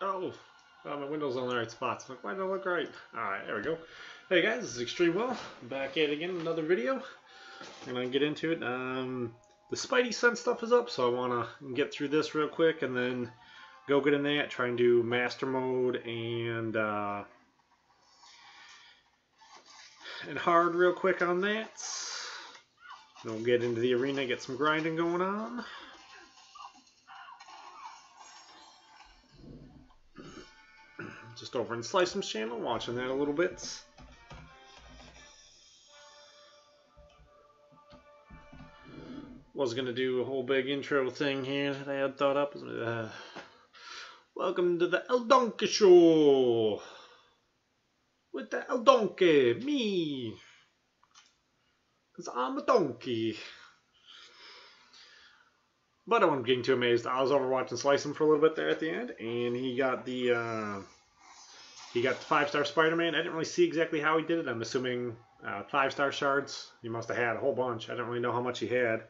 Oh, my window's on the right spots. Why don't it look right? Alright, there we go. Hey guys, this is ExtrmWill. Back at it again, another video. I'm going to get into it. The Spidey Sense stuff is up, so I want to get through this real quick and then go get in that, try and do Master Mode and Hard real quick on that. Then we'll get into the arena, get some grinding going on. Just over in Slice'em's channel, watching that a little bit. Was going to do a whole big intro thing here that I had thought up. Welcome to the El Donkey Show! With the El Donkey, me! Because I'm a donkey. But I wasn't getting too amazed. I was over watching Slice'em for a little bit there at the end, and he got the 5-star Spider-Man. I didn't really see exactly how he did it. I'm assuming 5-star shards. He must have had a whole bunch. I don't really know how much he had.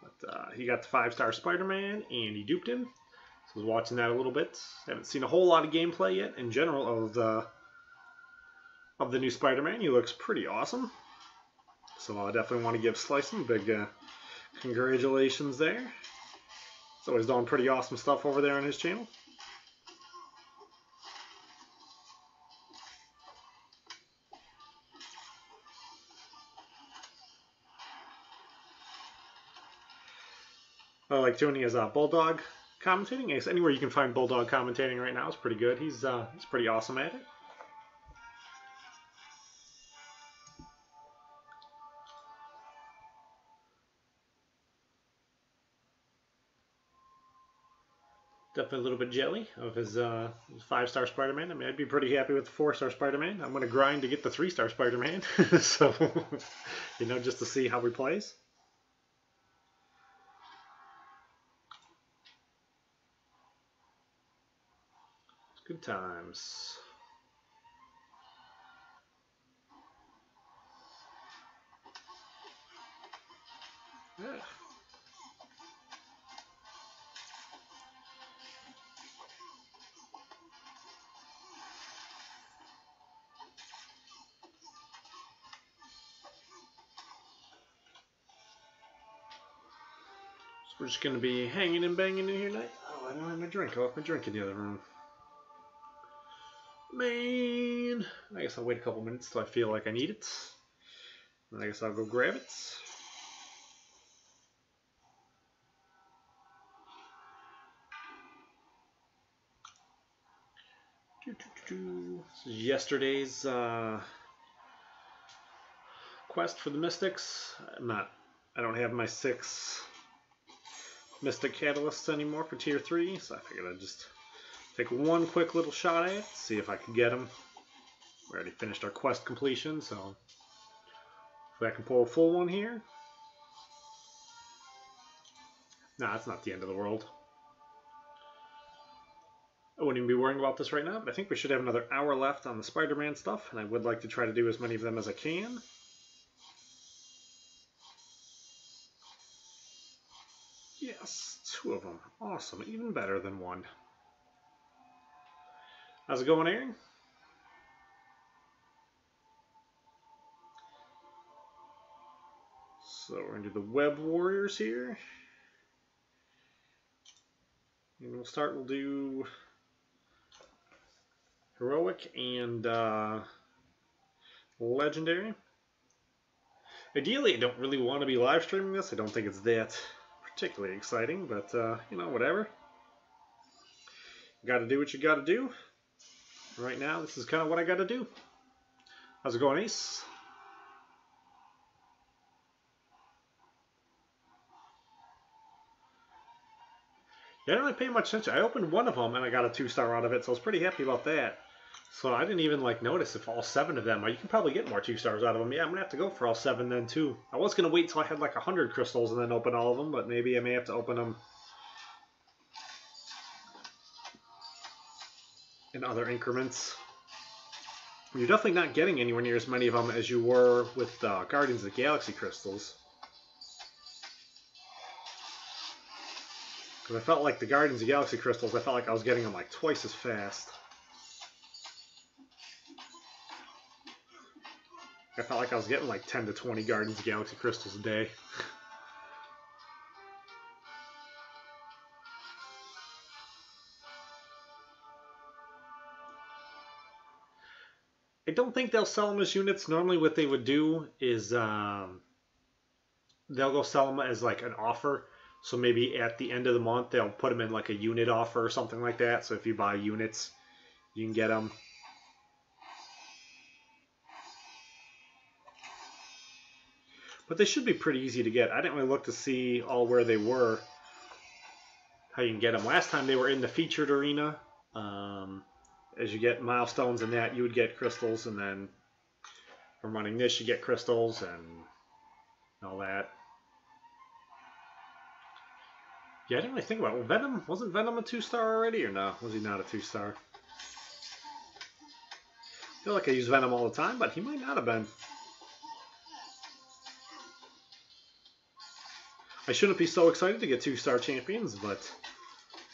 But he got the 5-star Spider-Man, and he duped him. So I was watching that a little bit. Haven't seen a whole lot of gameplay yet in general of the new Spider-Man. He looks pretty awesome. So I definitely want to give Slice'em a big congratulations there. He's always doing pretty awesome stuff over there on his channel. I like doing his Bulldog commentating. I guess anywhere you can find Bulldog commentating right now is pretty good. He's pretty awesome at it. Definitely a little bit jelly of his 5-star Spider-Man. I mean, I'd be pretty happy with the 4-star Spider-Man. I'm going to grind to get the 3-star Spider-Man. So, you know, just to see how he plays. Good times. Yeah. So we're just going to be hanging and banging in here tonight. Oh, I don't have my drink. I left my drink in the other room. Man, I guess I'll wait a couple minutes till I feel like I need it. And I guess I'll go grab it. This is yesterday's quest for the Mystics. I don't have my 6 Mystic Catalysts anymore for Tier 3, so I figured I'd just take one quick little shot at it, see if I could get them. We already finished our quest completion, so if I can pull a full one here. Nah, that's not the end of the world. I wouldn't even be worrying about this right now, but I think we should have another hour left on the Spider-Man stuff, and I would like to try to do as many of them as I can. Yes, 2 of them. Awesome. Even better than 1. How's it going, Aaron? So we're going to do the Web Warriors here. And we'll do Heroic and Legendary. Ideally, I don't really want to be live streaming this. I don't think it's that particularly exciting, but you know, whatever. You gotta do what you gotta do. Right now, this is kind of what I gotta do. How's it going, Ace? Yeah, I didn't really pay much attention. I opened one of them and I got a 2-star out of it, so I was pretty happy about that. So I didn't even notice if all 7 of them. You can probably get more 2-stars out of them. Yeah, I'm gonna have to go for all 7 then too. I was gonna wait till I had 100 crystals and then open all of them, but maybe I may have to open them in other increments. You're definitely not getting anywhere near as many of them as you were with Guardians of the Galaxy crystals. Because I felt like the Guardians of the Galaxy crystals, I felt like I was getting them like twice as fast. I felt like I was getting like 10 to 20 Guardians of the Galaxy crystals a day. I don't think they'll sell them as units. Normally what they would do is they'll go sell them as like an offer. So maybe at the end of the month they'll put them in like a unit offer or something like that. So if you buy units, you can get them. But they should be pretty easy to get. I didn't really look to see all where they were, how you can get them. Last time they were in the featured arena. As you get milestones and that, you would get crystals, and then from running this, you get crystals and all that. Yeah, I didn't really think about it. Well, Venom, wasn't Venom a 2-star already, or no? Was he not a 2-star? I feel like I use Venom all the time, but he might not have been. I shouldn't be so excited to get 2-star champions, but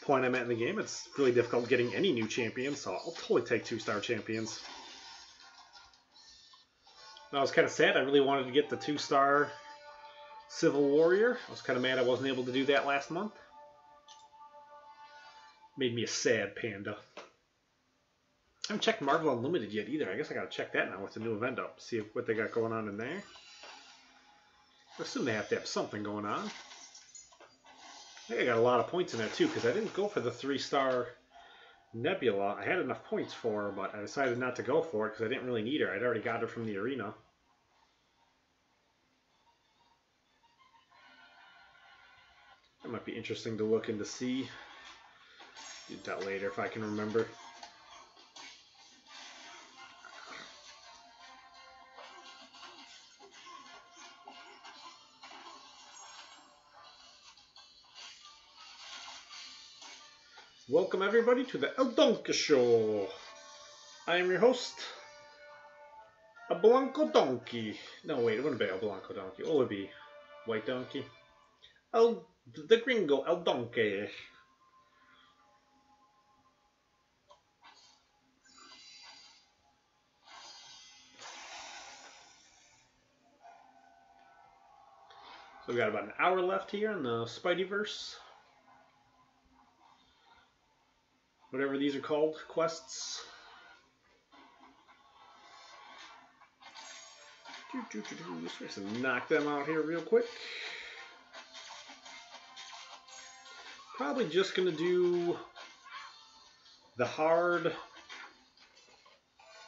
point I'm at in the game, it's really difficult getting any new champions, so I'll totally take 2-star champions. I was kind of sad. I really wanted to get the 2-star Civil Warrior. I was kind of mad I wasn't able to do that last month. Made me a sad panda. I haven't checked Marvel Unlimited yet either. I guess I gotta check that now with the new event up. See what they got going on in there. I assume they have to have something going on. I think I got a lot of points in that too, because I didn't go for the 3-star Nebula. I had enough points for her, but I decided not to go for it because I didn't really need her. I'd already got her from the arena. That might be interesting to look into see. Do that later if I can remember. Welcome everybody to the El Donkey Show. I am your host, a Blanco Donkey. No, wait, it wouldn't be El Blanco Donkey. What would it be? White Donkey? The Gringo El Donkey. So we got about an hour left here in the Spideyverse. Whatever these are called, quests. Just gonna knock them out here real quick. Probably just gonna do the hard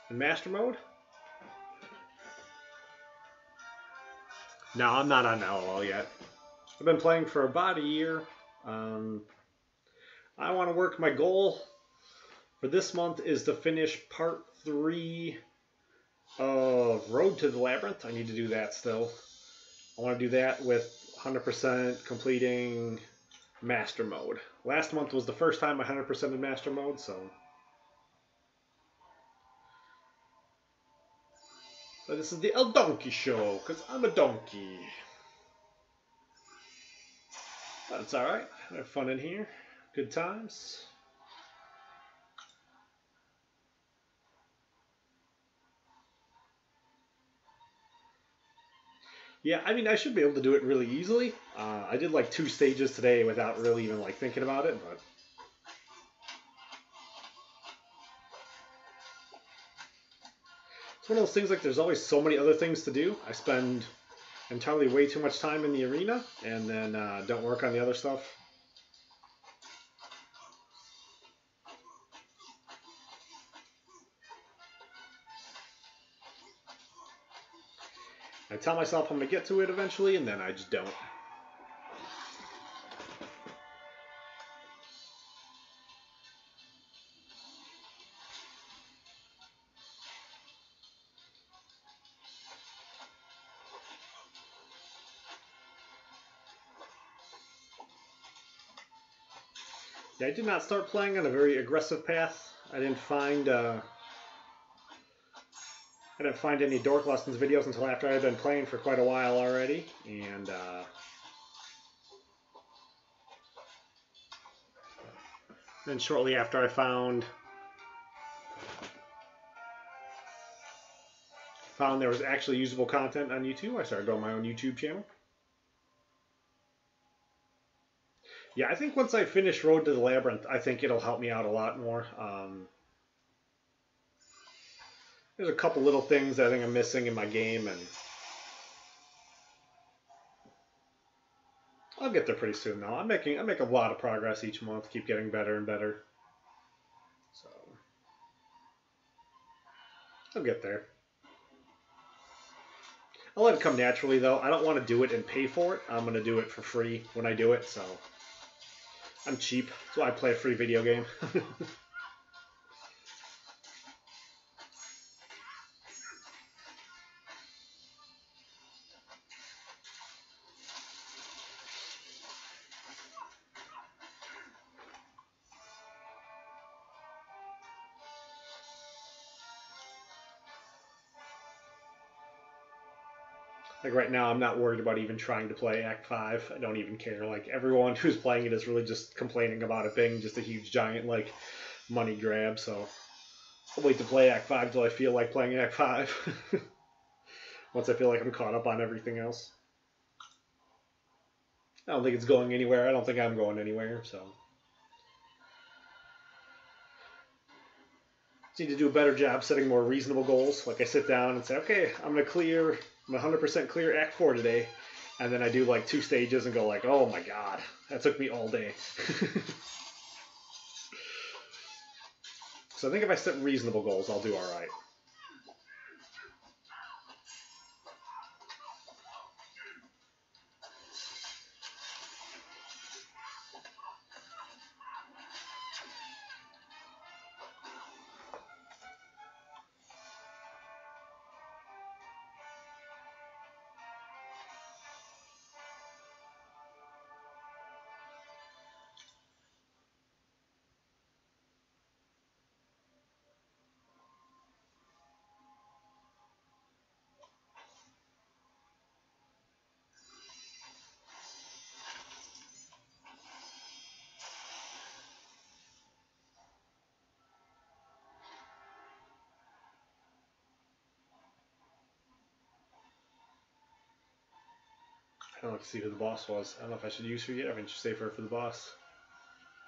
and master mode. No, I'm not on LOL yet. I've been playing for about a year. I want to work. My goal for this month is to finish part 3 of Road to the Labyrinth. I need to do that still. I want to do that with 100% completing Master Mode. Last month was the first time I 100% in Master Mode, so. But this is the El Donkey Show, because I'm a donkey. But it's alright. I have fun in here. Good times. Yeah, I mean, I should be able to do it really easily. I did like 2 stages today without really even like thinking about it, but it's one of those things like there's always so many other things to do. I spend entirely way too much time in the arena and then don't work on the other stuff. I tell myself I'm going to get to it eventually, and then I just don't. Yeah, I did not start playing on a very aggressive path. I didn't find any Dork Lessons videos until after I had been playing for quite a while already, and And shortly after I found there was actually usable content on YouTube, I started building my own YouTube channel. Yeah, I think once I finish Road to the Labyrinth, I think it'll help me out a lot more. There's a couple little things I think I'm missing in my game, and I'll get there pretty soon. Now I make a lot of progress each month, keep getting better and better. So I'll get there. I'll let it come naturally, though. I don't want to do it and pay for it. I'm going to do it for free when I do it, so I'm cheap. That's why I play a free video game. Like right now, I'm not worried about even trying to play Act 5. I don't even care. Like everyone who's playing it is really just complaining about it being just a huge giant like money grab. So I'll wait to play Act 5 till I feel like playing Act 5. Once I feel like I'm caught up on everything else. I don't think it's going anywhere. I don't think I'm going anywhere. So just need to do a better job setting more reasonable goals. Like I sit down and say, okay, I'm 100% clear Act 4 today, and then I do like 2 stages and go like, oh my god, that took me all day. So I think if I set reasonable goals, I'll do alright. I don't know to see who the boss was. I don't know if I should use her yet. I think I should save her for the boss.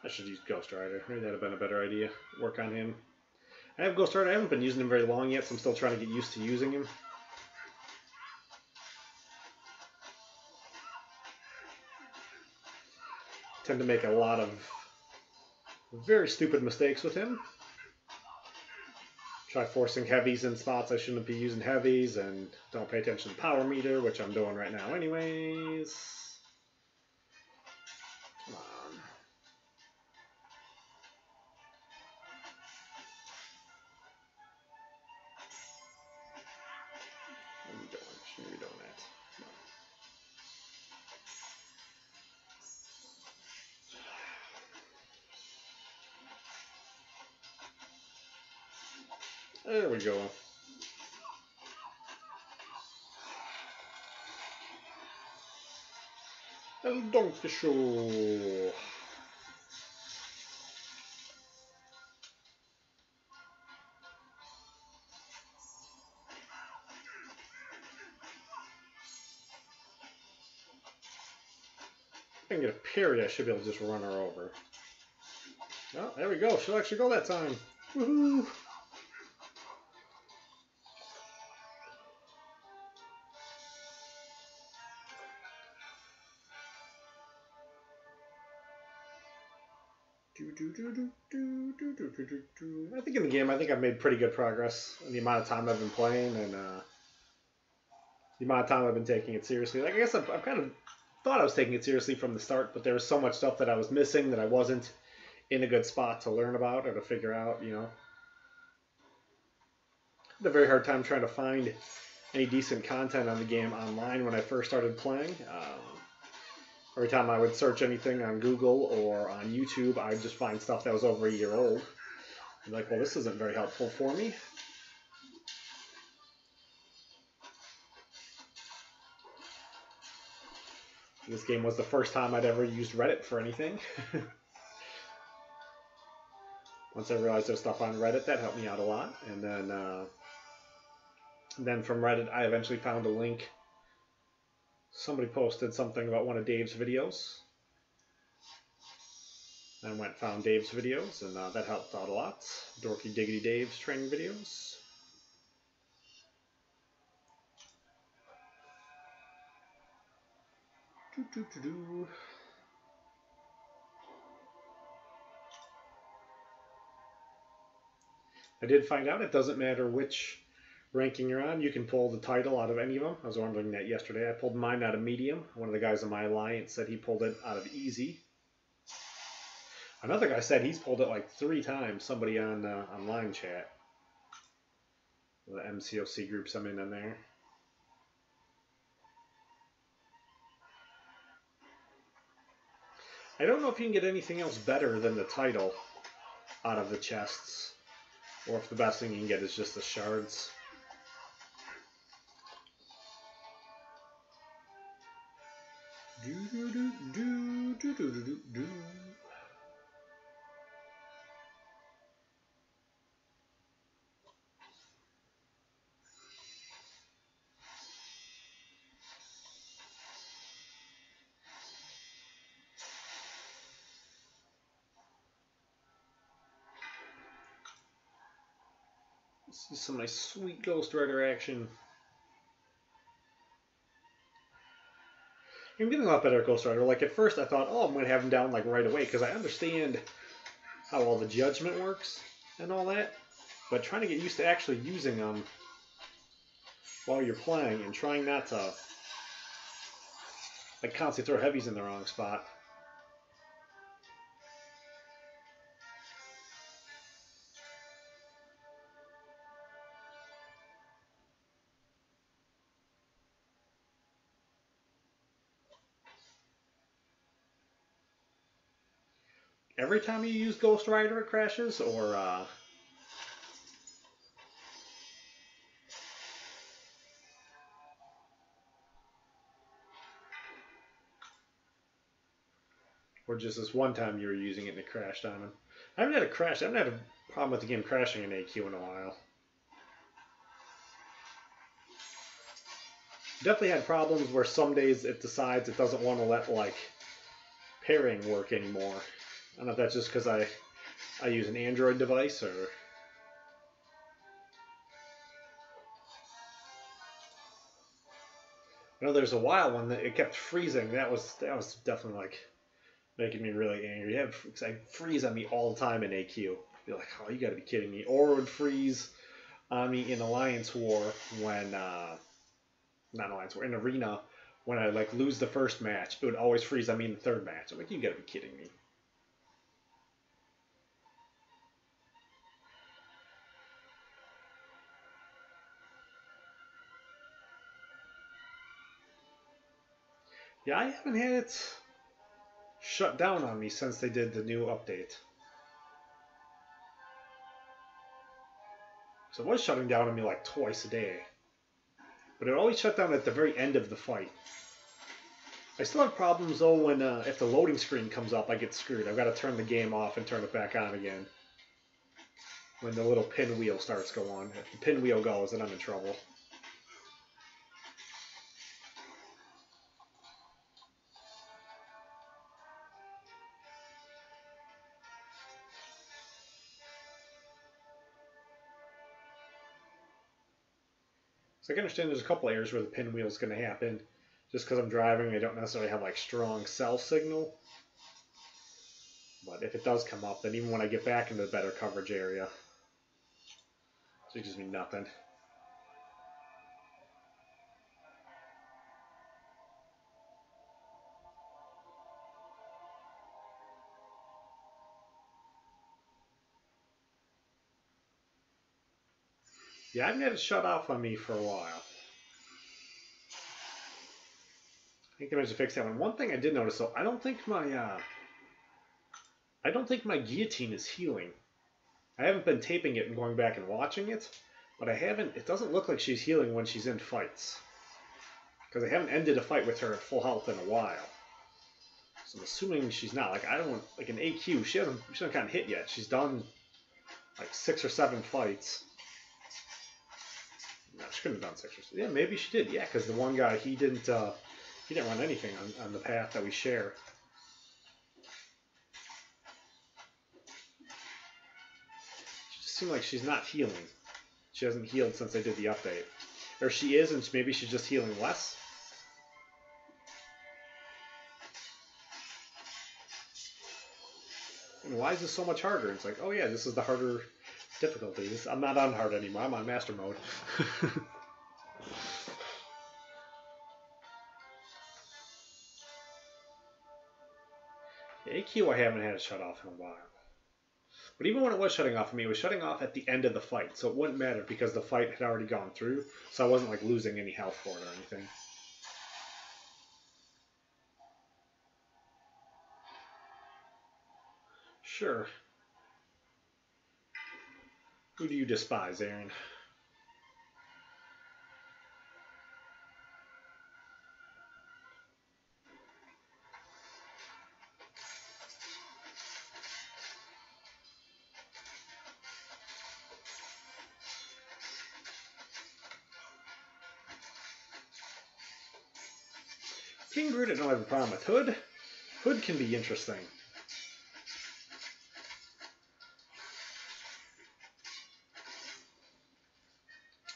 I should use Ghost Rider. Maybe that'd have been a better idea. Work on him. I have Ghost Rider. I haven't been using him very long yet, so I'm still trying to get used to using him. Tend to make a lot of very stupid mistakes with him. Try forcing heavies in spots I shouldn't be using heavies, and don't pay attention to the power meter, which I'm doing right now anyways. Come on. What are you doing? Shouldn't be doing that. There we go. El Donkey Show. If I can get a parry, I should be able to just run her over. Oh, there we go. She'll actually go that time. Woohoo! I think in the game, I've made pretty good progress in the amount of time I've been playing and the amount of time I've been taking it seriously. Like I guess I've kind of thought I was taking it seriously from the start, but there was so much stuff that I was missing that I wasn't in a good spot to learn about or to figure out, you know. I had a very hard time trying to find any decent content on the game online when I first started playing. Every time I would search anything on Google or on YouTube, I'd just find stuff that was over a year old. I'm like, well, this isn't very helpful for me. This game was the first time I'd ever used Reddit for anything. Once I realized there's stuff on Reddit, that helped me out a lot. And then from Reddit, I eventually found a link. Somebody posted something about one of Dave's videos. I went and found Dave's videos, and that helped out a lot. Dorky Diggity Dave's training videos. I did find out it doesn't matter which ranking you're on, you can pull the title out of any of them. I was wondering that yesterday. I pulled mine out of medium. One of the guys in my alliance said he pulled it out of easy. Another guy said he's pulled it like 3 times. Somebody on online chat. The MCOC groups I'm in there. I don't know if you can get anything else better than the title out of the chests, or if the best thing you can get is just the shards. See some nice sweet Ghost Rider action. I'm getting a lot better at Ghost Rider. Like at first I thought, oh, I'm going to have him down like right away because I understand how all the judgment works and all that. But trying to get used to actually using them while you're playing and trying not to like constantly throw heavies in the wrong spot. Every time you use Ghost Rider it crashes, or just this one time you were using it and it crashed on him. I haven't had a crash. I haven't had a problem with the game crashing in AQ in a while. Definitely had problems where some days it decides it doesn't want to let like pairing work anymore. I don't know if that's just because I use an Android device or... I know there's a while when it kept freezing. That was definitely like making me really angry. It would freeze on me all the time in AQ. I'd be like, oh, you gotta be kidding me. Or it would freeze on me in Alliance War when, not Alliance War, in Arena, when I like lose the first match. It would always freeze on me in the third match. I'm like, you gotta be kidding me. Yeah, I haven't had it shut down on me since they did the new update. So it was shutting down on me like twice a day. But it always shut down at the very end of the fight. I still have problems though when if the loading screen comes up, I get screwed. I've got to turn the game off and turn it back on again. When the little pinwheel starts going. If the pinwheel goes, then I'm in trouble. So I can understand there's a couple areas where the pinwheel is going to happen. Just because I'm driving, I don't necessarily have like strong cell signal. But if it does come up, then even when I get back into the better coverage area, it gives me nothing. Yeah, I haven't had it shut off on me for a while. I think they managed to fix that one. One thing I did notice though, I don't think my guillotine is healing. I haven't been taping it and going back and watching it, but it doesn't look like she's healing when she's in fights. Because I haven't ended a fight with her at full health in a while. So I'm assuming she's not. Like, I don't, like in AQ, she hasn't gotten hit yet. She's done like 6 or 7 fights. No, she couldn't have done 6 or 7. Yeah, maybe she did. Yeah, because the one guy, he didn't run anything on the path that we share. She just seemed like she's not healing. She hasn't healed since they did the update. Or she is, and maybe she's just healing less. And why is this so much harder? It's like, oh yeah, this is the harder difficulty. I'm not on hard anymore. I'm on master mode. AQ I haven't had it shut off in a while. But even when it was shutting off for me, it was shutting off at the end of the fight. So it wouldn't matter because the fight had already gone through. So I wasn't like losing any health for it or anything. Sure. Who do you despise, Aaron? King Groot I don't have a problem with. Hood? Hood can be interesting.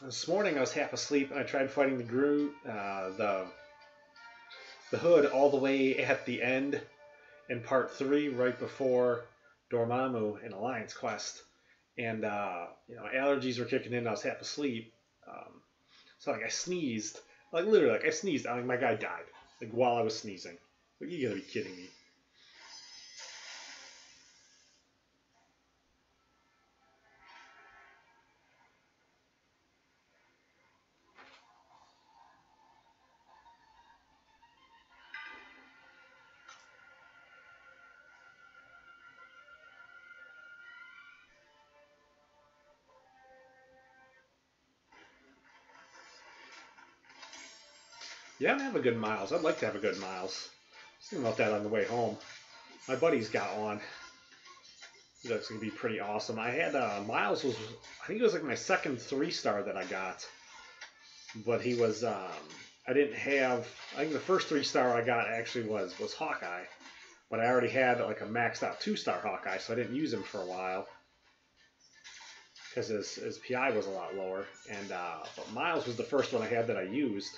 This morning I was half asleep and I tried fighting the Groot, the Hood all the way at the end in part 3, right before Dormammu in Alliance Quest. And allergies were kicking in. I was half asleep, so like I sneezed, like literally, like I sneezed. Like my guy died, like while I was sneezing. Like, you gotta be kidding me. Yeah, I have a good Miles. I'd like to have a good Miles. I was thinking about that on the way home. My buddy's got one. That's going to be pretty awesome. I had Miles was, I think it was like my second 3-star that I got. But he was, I didn't have, I think the first 3-star I got actually was Hawkeye. But I already had like a maxed out 2-star Hawkeye, so I didn't use him for a while. Because his PI was a lot lower. And but Miles was the first one I had that I used.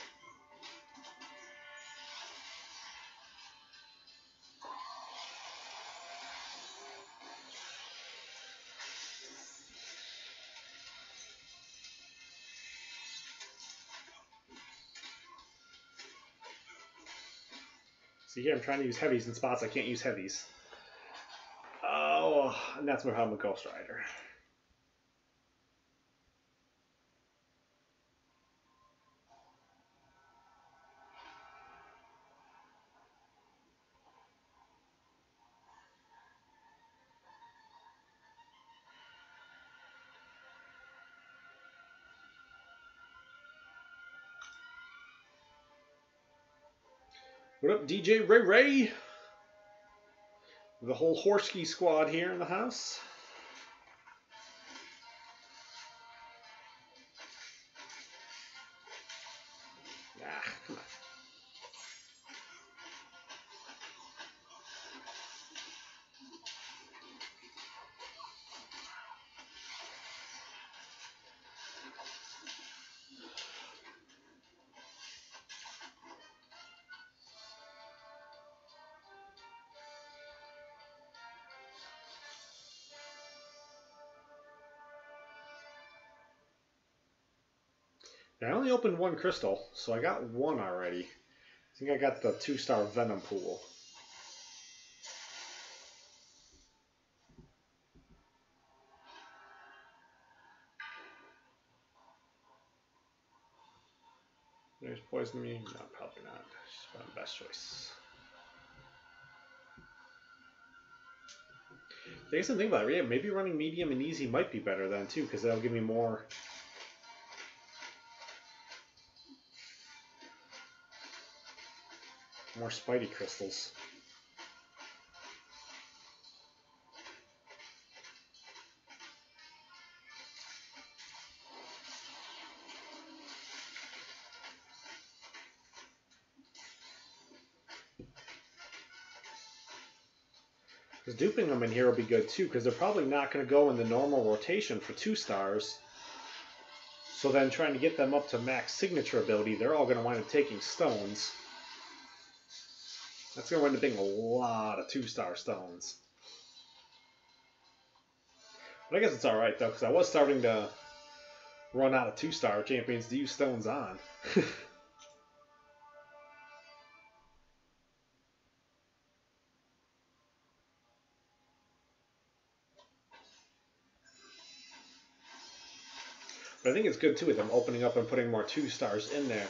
See here, I'm trying to use heavies in spots I can't use heavies. Oh, and that's my problem with Ghost Rider. What up, DJ Ray Ray? The whole Horsky squad here in the house. Ah, come on. I only opened one crystal, so I got one already. I think I got the 2-star Venom pool. There's poison me? No, probably not. Just found the best choice. I guess I'm thinking about it. Yeah, maybe running medium and easy might be better then too, because that'll give me more. More Spidey crystals. Because duping them in here will be good too, because they're probably not going to go in the normal rotation for 2 stars. So then trying to get them up to max signature ability, they're all going to wind up taking stones. That's going to wind up being a lot of 2-star stones. But I guess it's alright though, because I was starting to run out of 2-star champions to use stones on. But I think it's good too with them opening up and putting more 2-stars in there.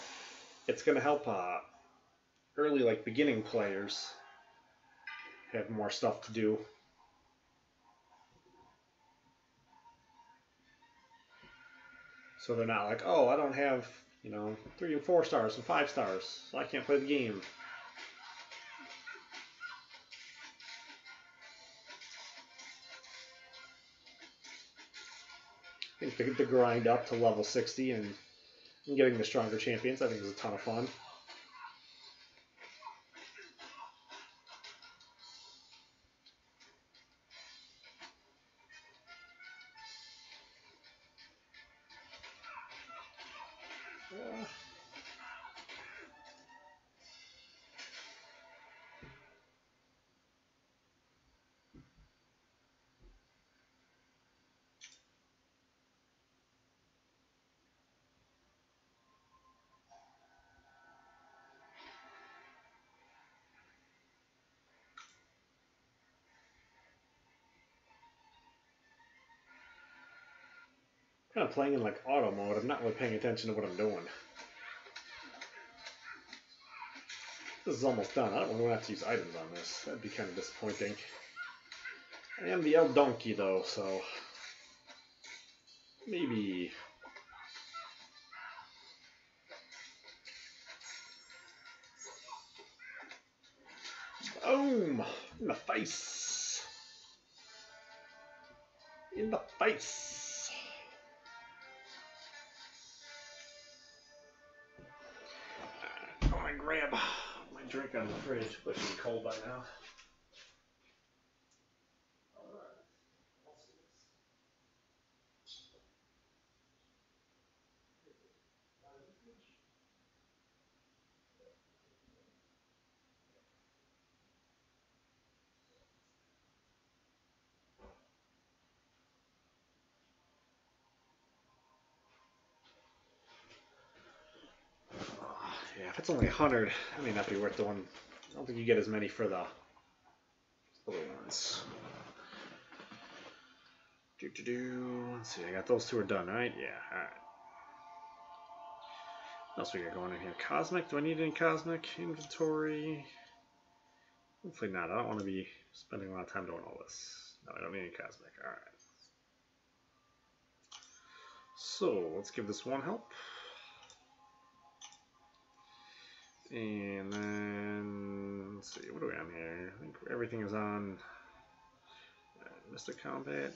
It's going to help early, like, beginning players have more stuff to do. So they're not like, oh, I don't have, 3 and 4 stars and 5 stars, so I can't play the game. I think the grind up to level 60 and getting the stronger champions, I think, is a ton of fun. Kind of playing in like auto mode. I'm not really paying attention to what I'm doing. This is almost done. I don't really have to use items on this. That'd be kind of disappointing. I am the El Donkey though, so maybe. Boom! In the face! In the face! I'm gonna grab my drink out of the fridge, but it should be cold by now. Yeah, if it's only 100, that may not be worth doing. I don't think you get as many for the other ones. Let's see, I got those 2 are done, right? Yeah, alright. What else we got going in here? Cosmic? Do I need any cosmic? Inventory? Hopefully not. I don't want to be spending a lot of time doing all this. No, I don't need any cosmic. Alright. So, let's give this 1 help. And then, let's see, what are we on here? I think everything is on Mystic Combat.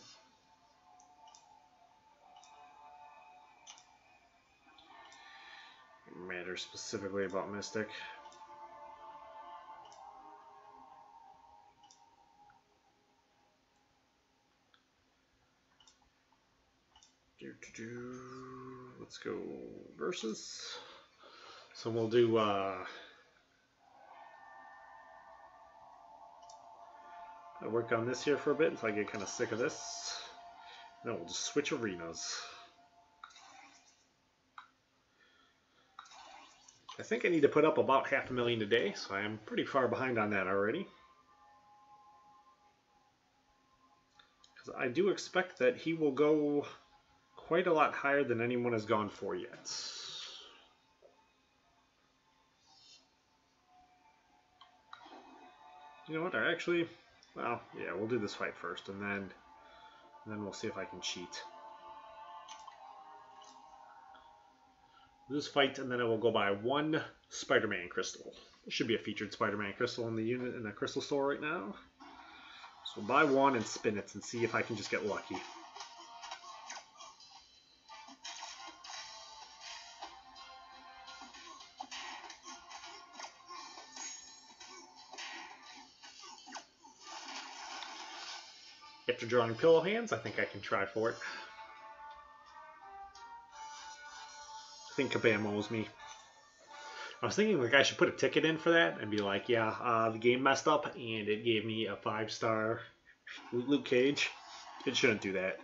It matters specifically about Mystic. Let's go versus. So we'll do I work on this here for a bit until I get kind of sick of this. Then we'll just switch arenas. I think I need to put up about 500,000 a day, so I am pretty far behind on that already. Because I do expect that he will go quite a lot higher than anyone has gone for yet. You know what? I actually, well, yeah, we'll do this fight first, and then we'll see if I can cheat. This fight, and then I will go buy 1 Spider-Man crystal. There should be a featured Spider-Man crystal in the unit in the crystal store right now. So we'll buy 1 and spin it and see if I can just get lucky. After drawing pillow hands, I think I can try for it. I think Kabam owes me. I was thinking like I should put a ticket in for that and be like, yeah, the game messed up and it gave me a 5-star Luke Cage. It shouldn't do that.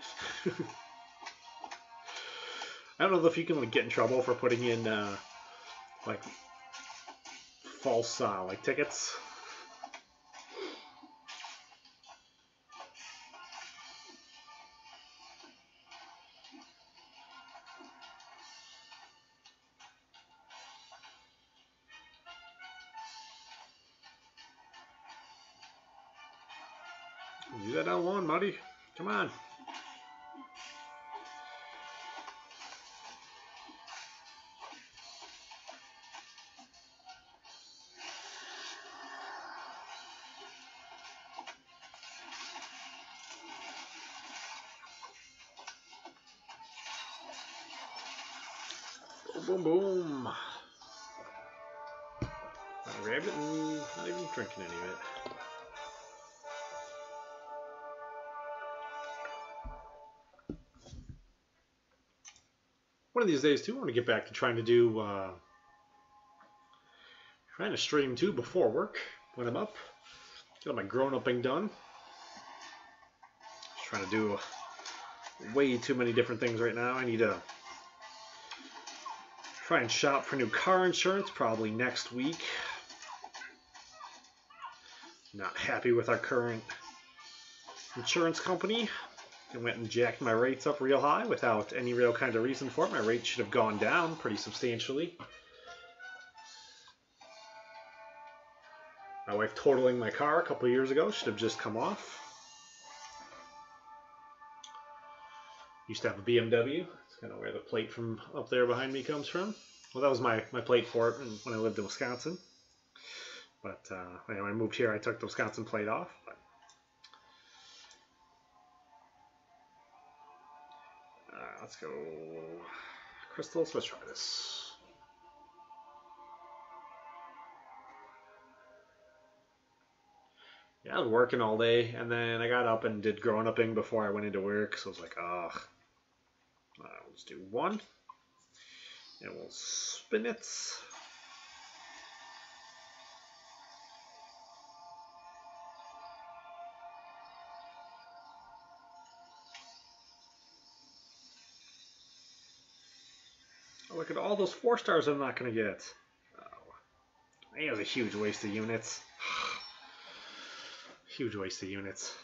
I don't know if you can like get in trouble for putting in like false like tickets. Use that L1, buddy. Come on. Boom, boom, boom. I grabbed it and not even drinking any of it. One of these days, too, I want to get back to trying to do, trying to stream, too, before work, when I'm up. Get all my grown-upping done. Just trying to do way too many different things right now. I need to try and shop for new car insurance, probably next week. Not happy with our current insurance company. I went and jacked my rates up real high without any real kind of reason for it. My rate should have gone down pretty substantially. My wife totaling my car a couple of years ago should have just come off. Used to have a BMW. It's kind of where the plate from up there behind me comes from. Well, that was my plate for it when I lived in Wisconsin. But when I moved here, I took the Wisconsin plate off. But let's go crystals. Let's try this. Yeah, I was working all day, and then I got up and did grown-upping before I went into work. So I was like, ugh. Let's do one, and we'll spin it. Look at all those 4-stars I'm not going to get. Oh, that was a huge waste of units. Huge waste of units.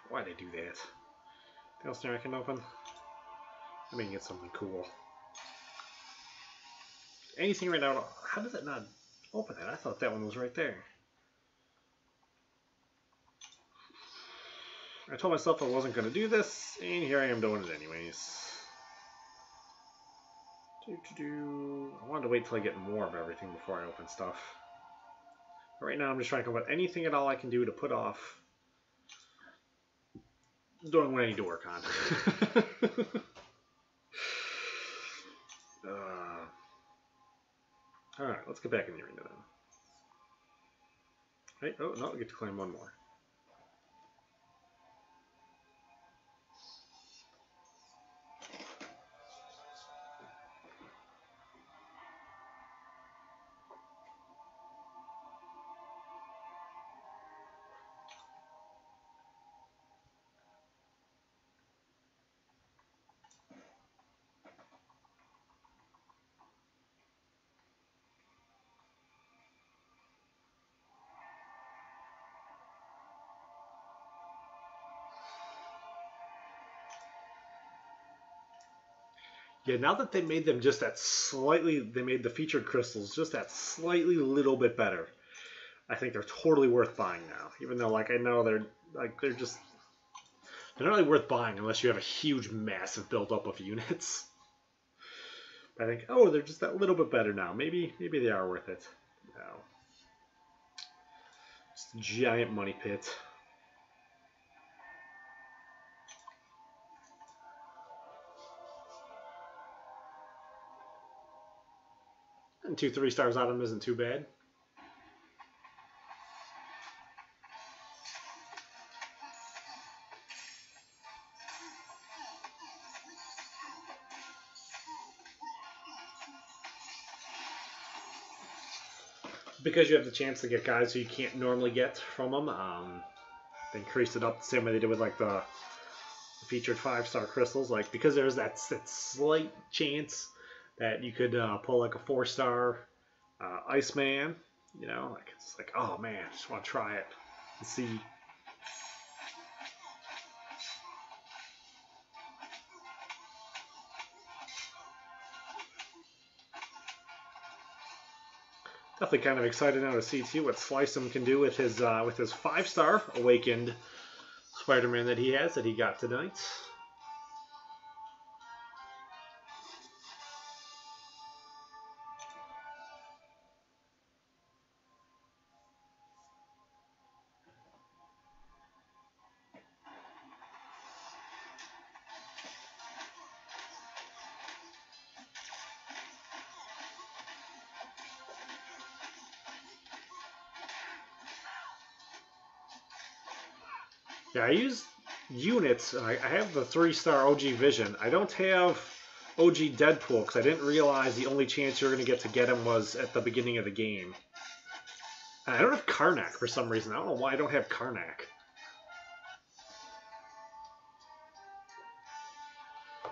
Why'd they do that? Anything else there I can open? I mean, get something cool. Anything right now? How does it not open that? I thought that one was right there. I told myself I wasn't going to do this, and here I am doing it anyways. I wanted to wait till I get more of everything before I open stuff. But right now I'm just trying to come up with anything at all I can do to put off doing what I need to work on. Alright, let's get back in the arena then. Hey, oh no, I get to claim one more. Yeah, now that they made them just that slightly, they made the featured crystals just that slightly little bit better. I think they're totally worth buying now. Even though, like, I know they're not really worth buying unless you have a huge, massive buildup of units. But I think, oh, they're just that little bit better now. Maybe they are worth it. No, just a giant money pit. Getting 2 3-stars out of him isn't too bad. Because you have the chance to get guys who you can't normally get from them, they increased it up the same way they did with like the featured 5-star crystals. Like, because there's that slight chance that you could pull like a 4-star Iceman, you know, like it's like, oh man, I just want to try it and see. Definitely kind of excited now to see too what Slice'em can do with his 5-star awakened Spider-Man that he got tonight. Yeah, I use units. I have the 3-star OG Vision. I don't have OG Deadpool because I didn't realize the only chance you were going to get him was at the beginning of the game. And I don't have Karnak for some reason. I don't know why I don't have Karnak.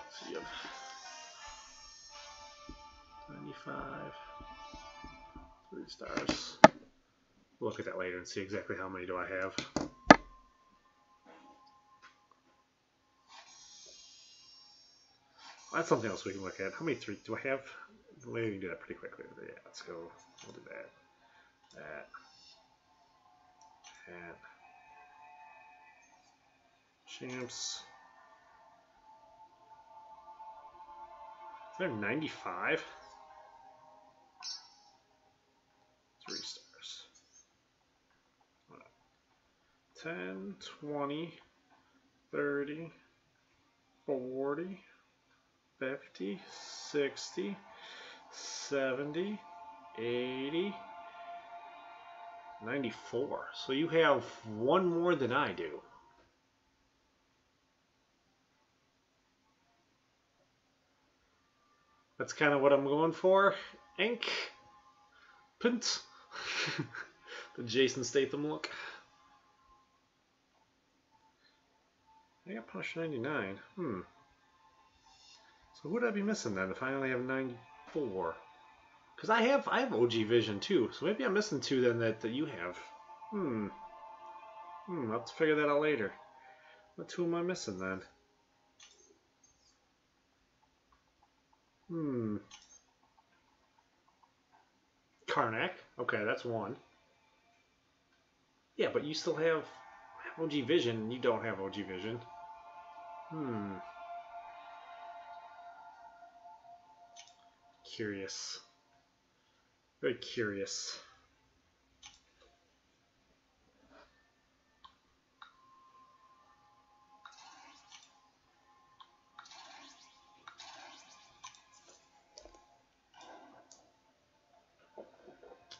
So you have 95, 3 stars. We'll look at that later and see exactly how many do I have. That's something else we can look at. How many 3 do I have? Maybe we can do that pretty quickly. Yeah, let's go. We'll do that. That. Champs. Is there 95? 3 stars. 10, 20, 30, 40. 50, 60, 70, 80, 94. So you have one more than I do. That's kind of what I'm going for. Ink. Pint. The Jason Statham look. I got Punisher 99. So who would I be missing then if I only have 94? Because I have OG Vision too, so maybe I'm missing 2 then that you have. I'll have to figure that out later. What 2 am I missing then? Karnak. Okay, that's 1. Yeah, but you still have OG Vision and you don't have OG Vision. Curious. Very curious.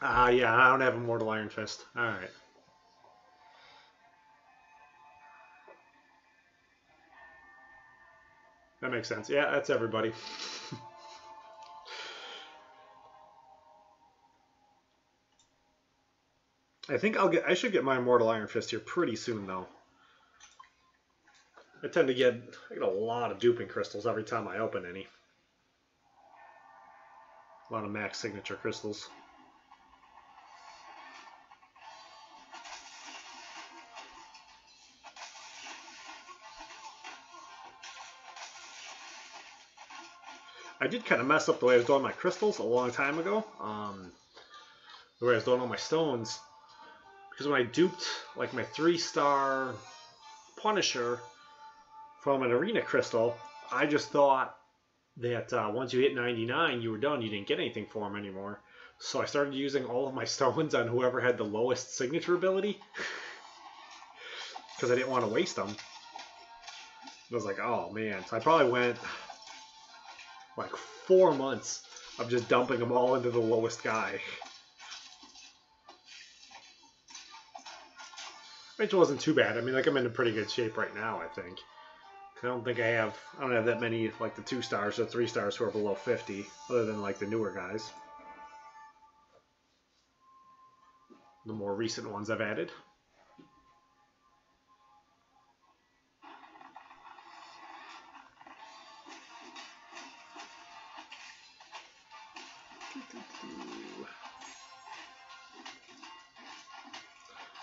Yeah, I don't have Immortal Iron Fist. Alright. That makes sense. Yeah, that's everybody. I should get my Immortal Iron Fist here pretty soon though. I get a lot of duping crystals every time I open any. A lot of max signature crystals. I did kind of mess up the way I was doing my crystals a long time ago. The way I was doing all my stones. Because when I duped like my 3-star Punisher from an arena crystal, I just thought that once you hit 99, you were done. You didn't get anything for him anymore. So I started using all of my stones on whoever had the lowest signature ability. Because I didn't want to waste them. I was like, oh man. So I probably went like 4 months of just dumping them all into the lowest guy. Which wasn't too bad. I mean, like, I'm in pretty good shape right now, I think. I don't have that many, like, the 2 stars or 3 stars who are below 50, other than, like, the newer guys. The more recent ones I've added.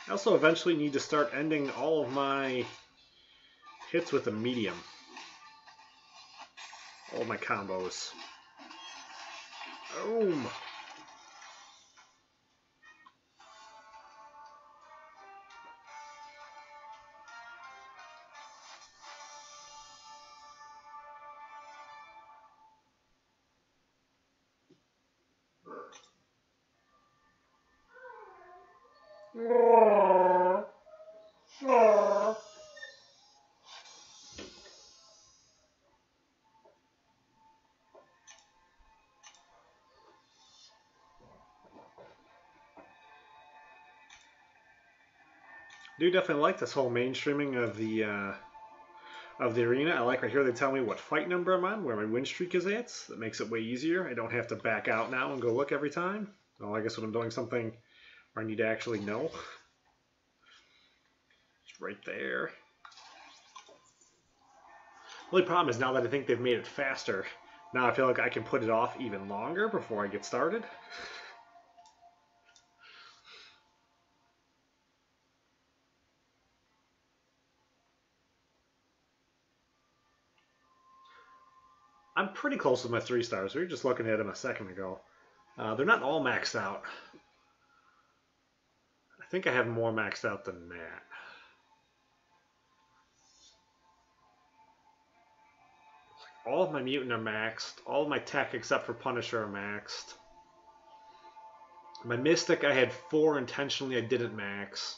I also eventually need to start ending all of my hits with a medium. All my combos. Boom! I do definitely like this whole mainstreaming of the arena. I like right here they tell me what fight number I'm on, where my win streak is at. That makes it way easier. I don't have to back out now and go look every time. Well, I guess when I'm doing something where I need to actually know. It's right there. The only problem is now that I think they've made it faster, now I feel like I can put it off even longer before I get started. I'm pretty close with my 3 stars. We were just looking at them a second ago. They're not all maxed out. I think I have more maxed out than that. All of my mutant are maxed. All of my tech except for Punisher are maxed. My Mystic, I had 4 intentionally I didn't max.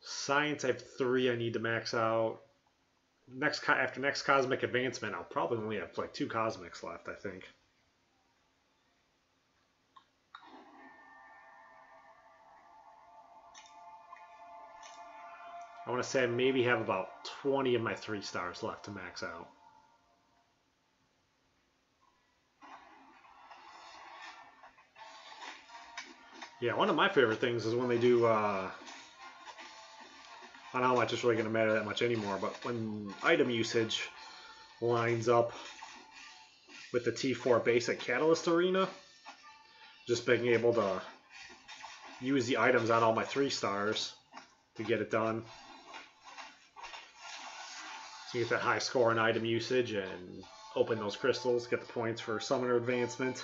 Science, I have 3 I need to max out. After next Cosmic Advancement, I'll probably only have like 2 Cosmics left, I think. I want to say I maybe have about 20 of my 3 stars left to max out. Yeah, one of my favorite things is when they do, I don't know how much it's really going to matter that much anymore, but when item usage lines up with the T4 basic Catalyst Arena, just being able to use the items on all my 3 stars to get it done. So you get that high score in item usage and open those crystals, get the points for Summoner Advancement.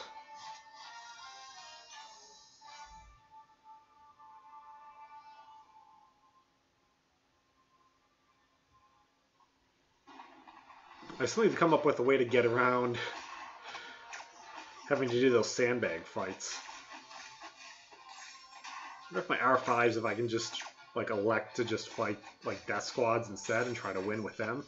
I still need to come up with a way to get around having to do those sandbag fights. I wonder if my R5s, if I can just like elect to just fight like death squads instead and try to win with them.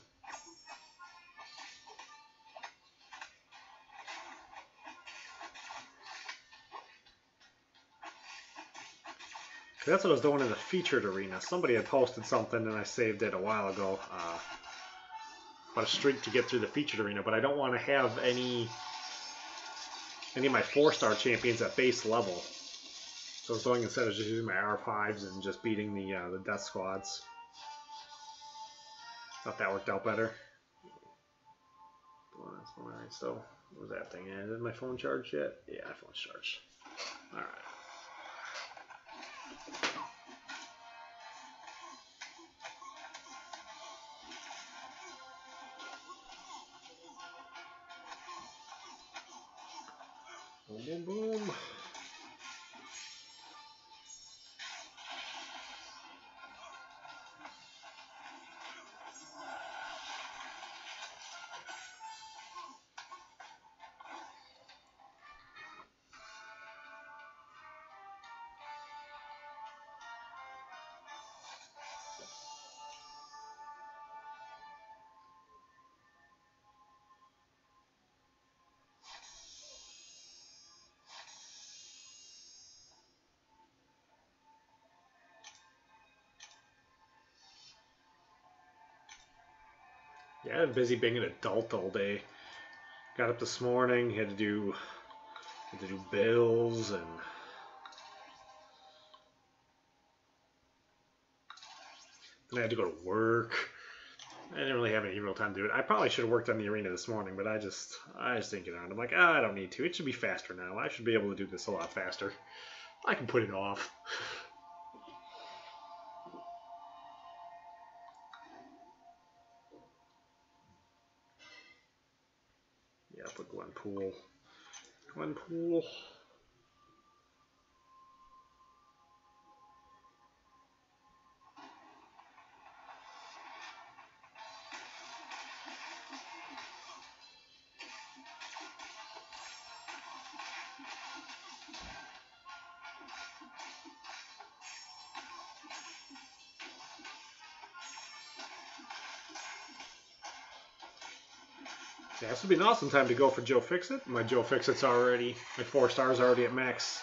That's what I was doing in the featured arena. Somebody had posted something and I saved it a while ago. About a streak to get through the featured arena, but I don't want to have any of my 4-star champions at base level. So I was going instead of just using my R5s and just beating the death squads. Thought that worked out better. Alright, so what was that thing? Is my phone charged yet? Yeah, my phone's charged. Alright. Boom, boom, boom. Yeah, I've been busy being an adult all day. Got up this morning, had to do bills, and then I had to go to work. I didn't really have any real time to do it. I probably should have worked on the arena this morning, but I just didn't get around. I'm like, I don't need to. It should be faster now. I should be able to do this a lot faster. I can put it off. Yeah, put Glenpool. Glenpool. Yeah, this would be an awesome time to go for Joe Fixit. My Joe Fixit's already, my 4 stars already at max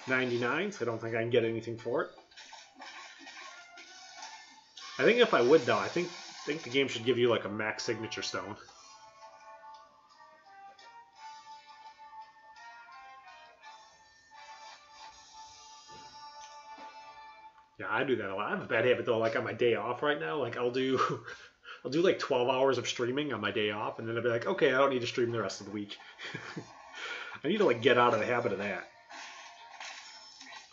99, so I don't think I can get anything for it. I think if I would, though, I think the game should give you like a max signature stone. Yeah, I do that a lot. I have a bad habit though, like on my day off right now, like I'll do like 12 hours of streaming on my day off, and then I'll be like, okay, I don't need to stream the rest of the week. I need to like get out of the habit of that.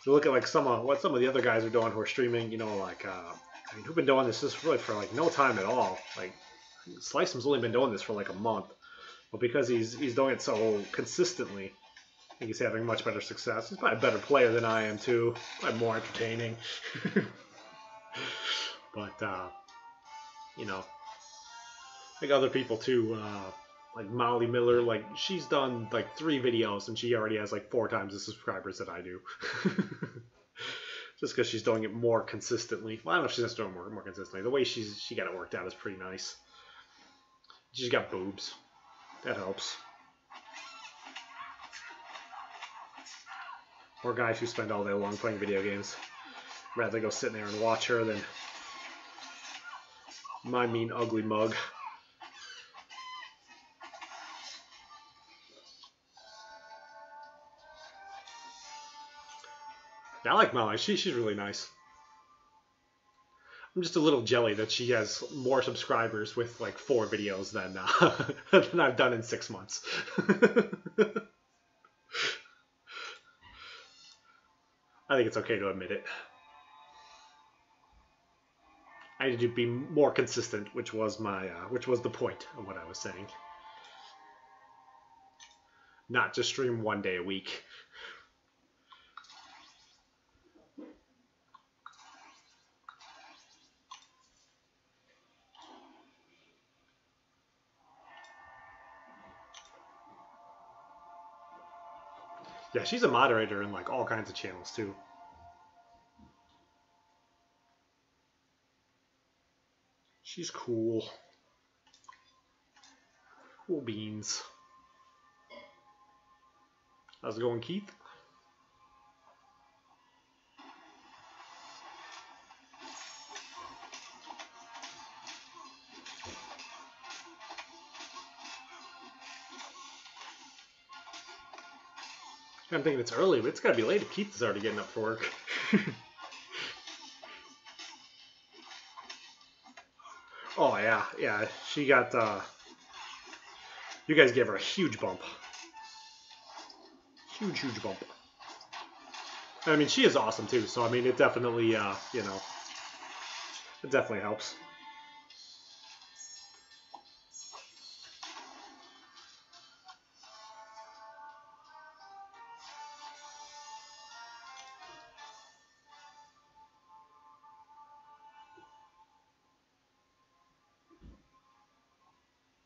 So look at like what some of the other guys are doing who are streaming, you know, like I mean, who've been doing this just really for like no time at all. Like Slice'em's only been doing this for like a month, but because he's doing it so consistently, I think he's having much better success. He's probably a better player than I am too. Probably more entertaining. But you know, like other people too, like Molly Miller, like she's done like 3 videos and she already has like 4 times the subscribers that I do. Just because she's doing it more consistently. Well, I don't know if she's just doing it more consistently. The way she got it worked out is pretty nice. She's got boobs. That helps. Or guys who spend all day long playing video games. Rather go sit there and watch her than my mean, ugly mug. I like Molly. She's really nice. I'm just a little jelly that she has more subscribers with like 4 videos than I've done in 6 months. I think it's okay to admit it. I need to be more consistent, which was the point of what I was saying. Not just stream 1 day a week. Yeah, she's a moderator in like all kinds of channels too. She's cool. Cool beans. How's it going, Keith? I'm thinking it's early, but it's got to be late if Keith is already getting up for work. Oh, yeah. She got, you guys gave her a huge bump. Huge bump. I mean, she is awesome, too, so, I mean, it definitely, you know, it definitely helps.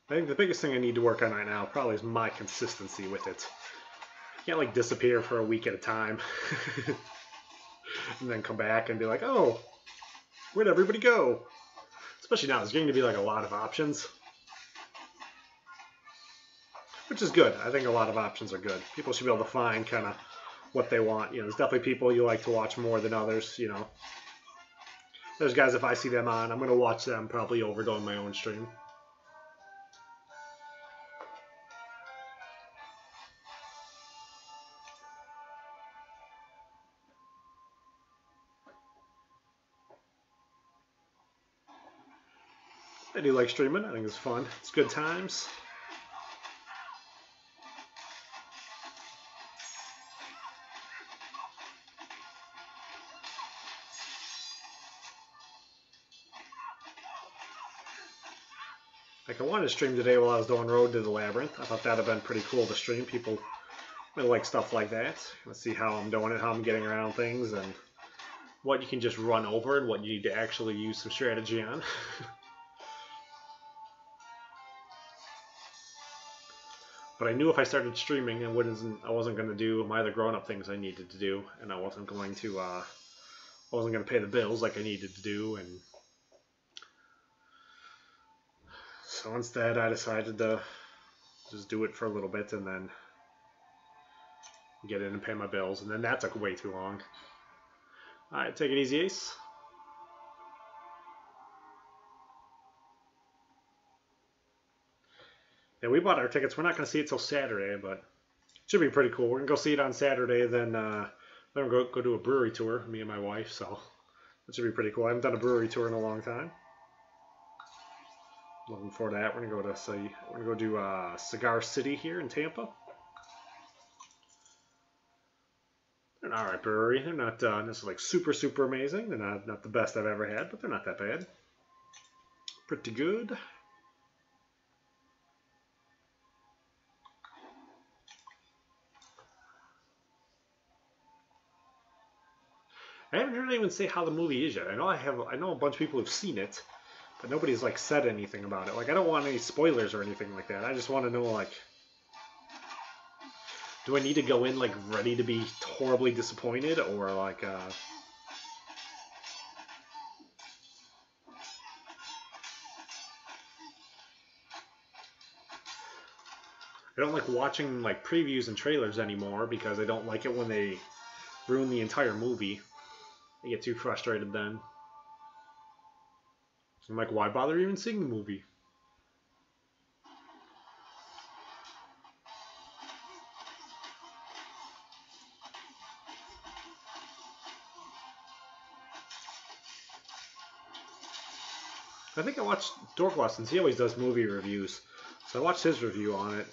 I think the biggest thing I need to work on right now probably is my consistency with it. I can't like disappear for a week at a time and then come back and be like, oh, where'd everybody go? Especially now, there's getting to be like a lot of options. Which is good. I think a lot of options are good. People should be able to find kind of what they want. You know, there's definitely people you like to watch more than others, you know. There's guys, if I see them on, I'm going to watch them probably over doing my own stream. I do like streaming. I think it's fun. It's good times. Like I wanted to stream today while I was doing Road to the Labyrinth. I thought that'd have been pretty cool to stream. People really like stuff like that. Let's see how I'm doing it, how I'm getting around things, and what you can just run over and what you need to actually use some strategy on. But I knew if I started streaming, I wasn't going to do my other grown-up things I needed to do, and I wasn't going to pay the bills like I needed to do, and so instead I decided to just do it for a little bit and then get in and pay my bills, and then that took way too long. Alright, take it easy, Ace. Yeah, we bought our tickets. We're not going to see it till Saturday, but it should be pretty cool. We're going to go see it on Saturday, then we'll go do a brewery tour, me and my wife, so that should be pretty cool. I haven't done a brewery tour in a long time. Looking forward to that. We're going to go do Cigar City here in Tampa. They're an alright brewery. They're not necessarily like super amazing. They're not the best I've ever had, but they're not that bad. Pretty good. I haven't heard anyone say how the movie is yet. I know a bunch of people have seen it, but nobody's like said anything about it. Like I don't want any spoilers or anything like that. I just want to know like, do I need to go in like ready to be horribly disappointed, or like I don't like watching like previews and trailers anymore because I don't like it when they ruin the entire movie. I get too frustrated then. I'm like, why bother even seeing the movie? I think I watched Dork Lessons. He always does movie reviews, so I watched his review on it.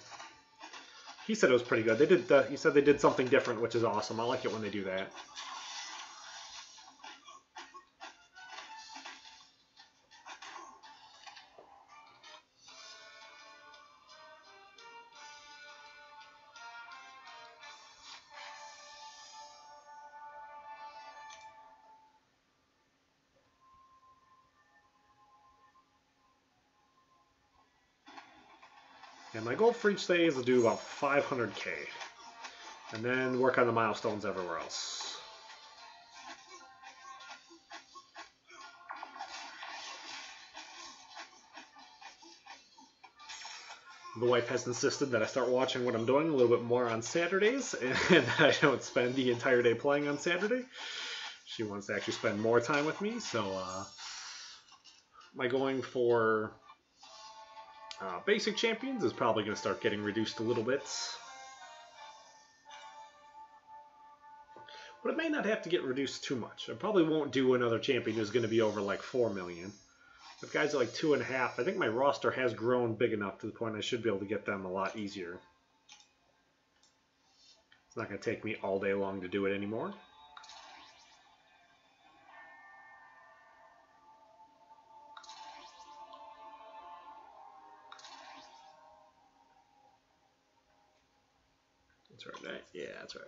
He said it was pretty good. He said they did something different, which is awesome. I like it when they do that. And my goal for each day is to do about 500k, and then work on the milestones everywhere else. The wife has insisted that I start watching what I'm doing a little bit more on Saturdays, and I don't spend the entire day playing on Saturday. She wants to actually spend more time with me, so my going for basic champions is probably going to start getting reduced a little bit. But it may not have to get reduced too much. I probably won't do another champion who's going to be over like 4 million. If guys are like 2.5, I think my roster has grown big enough to the point I should be able to get them a lot easier. It's not going to take me all day long to do it anymore. That's right, right? Yeah, that's right.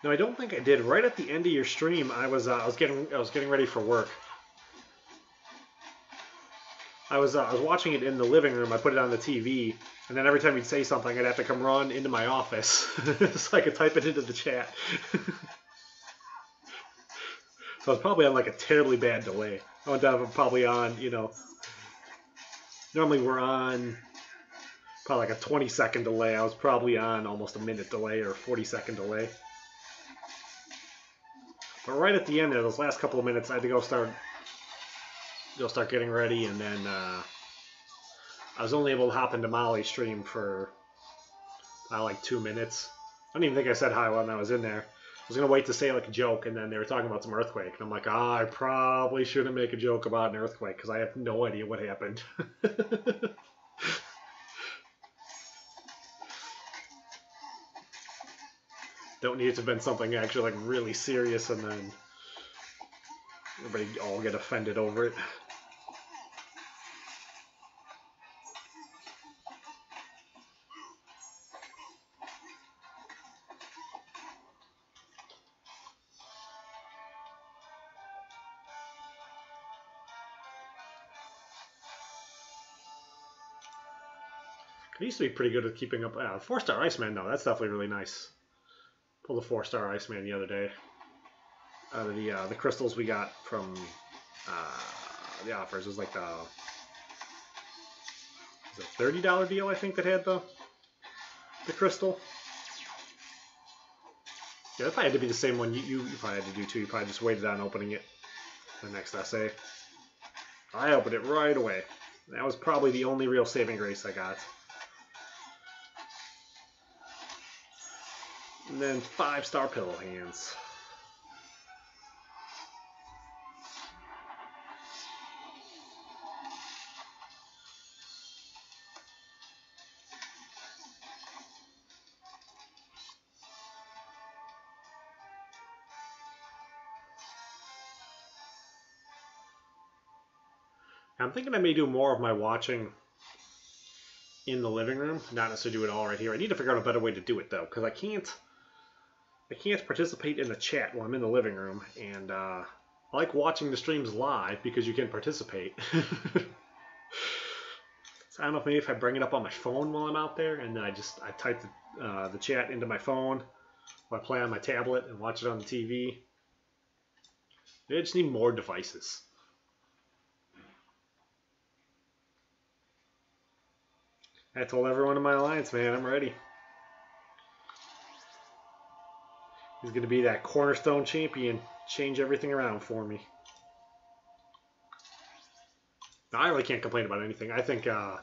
No, I don't think I did. Right at the end of your stream, I was getting ready for work. I was watching it in the living room. I put it on the TV, and then every time you'd say something, I'd have to come run into my office so I could type it into the chat. So I was probably on like a terribly bad delay. I went down probably on, you know, normally we're on probably like a 20-second delay. I was probably on almost a minute delay or 40-second delay. But right at the end there, those last couple of minutes, I had to go start getting ready, and then I was only able to hop into Molly's stream for like 2 minutes. I don't even think I said hi when I was in there. I was going to wait to say like a joke, and then they were talking about some earthquake. And I'm like, I probably shouldn't make a joke about an earthquake because I have no idea what happened. Don't need it to have been something actually like really serious and then everybody all get offended over it. I used to be pretty good at keeping up. 4-star Iceman, though, that's definitely really nice. Pulled a 4-star Iceman the other day out of the crystals we got from the offers. It was like the $30 deal, I think, that had the crystal. Yeah, that probably had to be the same one you probably had to do too. You probably just waited on opening it the next essay. I opened it right away. That was probably the only real saving grace I got. And then 5-star pillow hands. I'm thinking I may do more of my watching in the living room, not necessarily do it all right here. I need to figure out a better way to do it though, because I can't participate in the chat while I'm in the living room, and I like watching the streams live because you can participate. So I don't know if maybe if I bring it up on my phone while I'm out there, and then I type the chat into my phone, or I play on my tablet and watch it on the TV. Maybe I just need more devices. I told everyone in my alliance, man, I'm ready. He's going to be that cornerstone champion, change everything around for me. No, I really can't complain about anything. I think my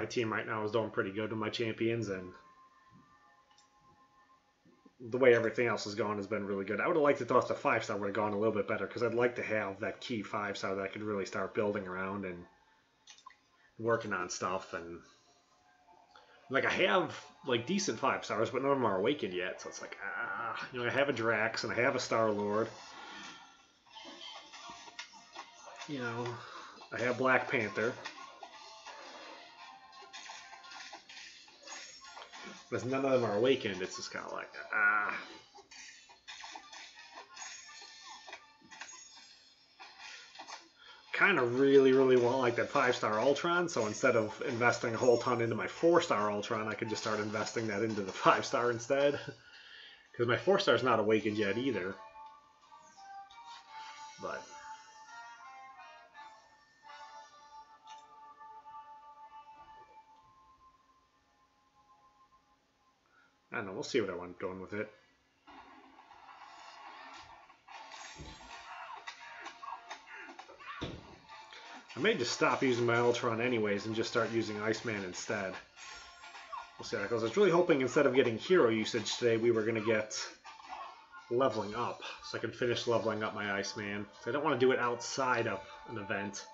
team right now is doing pretty good with my champions, and the way everything else has gone has been really good. I would have liked to thought the 5-star would have gone a little bit better, because I'd like to have that key 5-star that I could really start building around and working on stuff. And like I have like decent 5-stars, but none of them are awakened yet. So it's like, I have a Drax and I have a Star-Lord. I have Black Panther. But as none of them are awakened, it's just kind of like, kind of really, really want like that 5-star Ultron, so instead of investing a whole ton into my 4-star Ultron, I could just start investing that into the 5-star instead. Because my 4-star is not awakened yet either. But I don't know, we'll see what I want doing with it. I may just stop using my Ultron anyways and just start using Iceman instead. We'll see how that goes. I was really hoping instead of getting hero usage today, we were going to get leveling up, so I can finish leveling up my Iceman. So I don't want to do it outside of an event.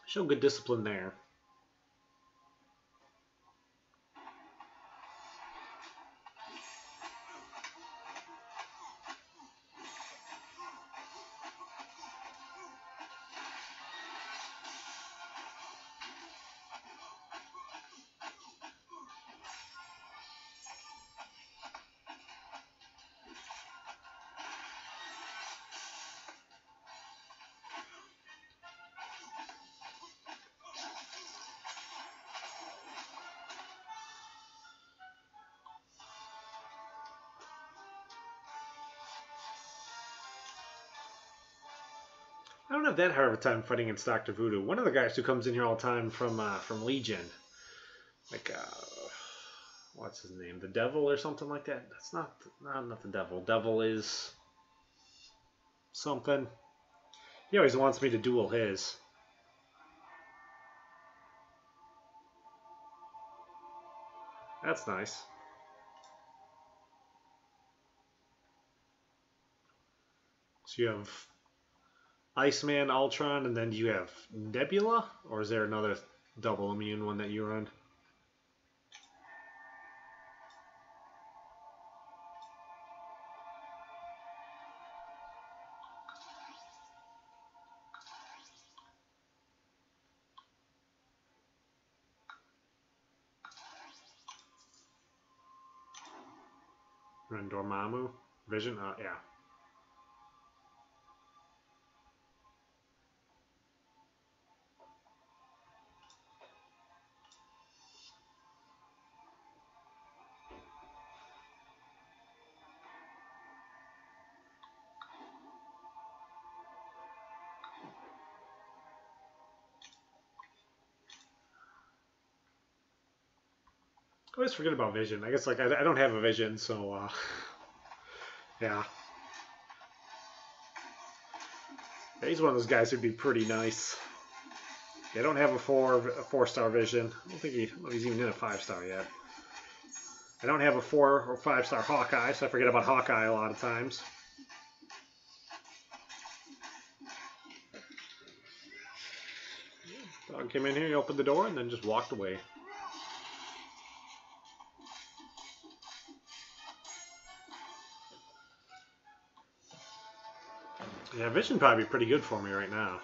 Show good discipline there. I don't have that hard of a time fighting against Dr. Voodoo. One of the guys who comes in here all the time from Legion, like what's his name, the Devil or something like that. That's not the Devil. Devil is something. He always wants me to duel his. That's nice. So you have Iceman, Ultron, and then do you have Nebula? Or is there another double immune one that you run? Run Dormammu? Vision? Yeah. I always forget about Vision. I guess like I don't have a Vision, so yeah. He's one of those guys who'd be pretty nice. I don't have a 4-star Vision. I don't think he's even in a 5-star yet. I don't have a 4 or 5-star Hawkeye, so I forget about Hawkeye a lot of times. Dog came in here, he opened the door, and then just walked away. Yeah, Vision probably be pretty good for me right now.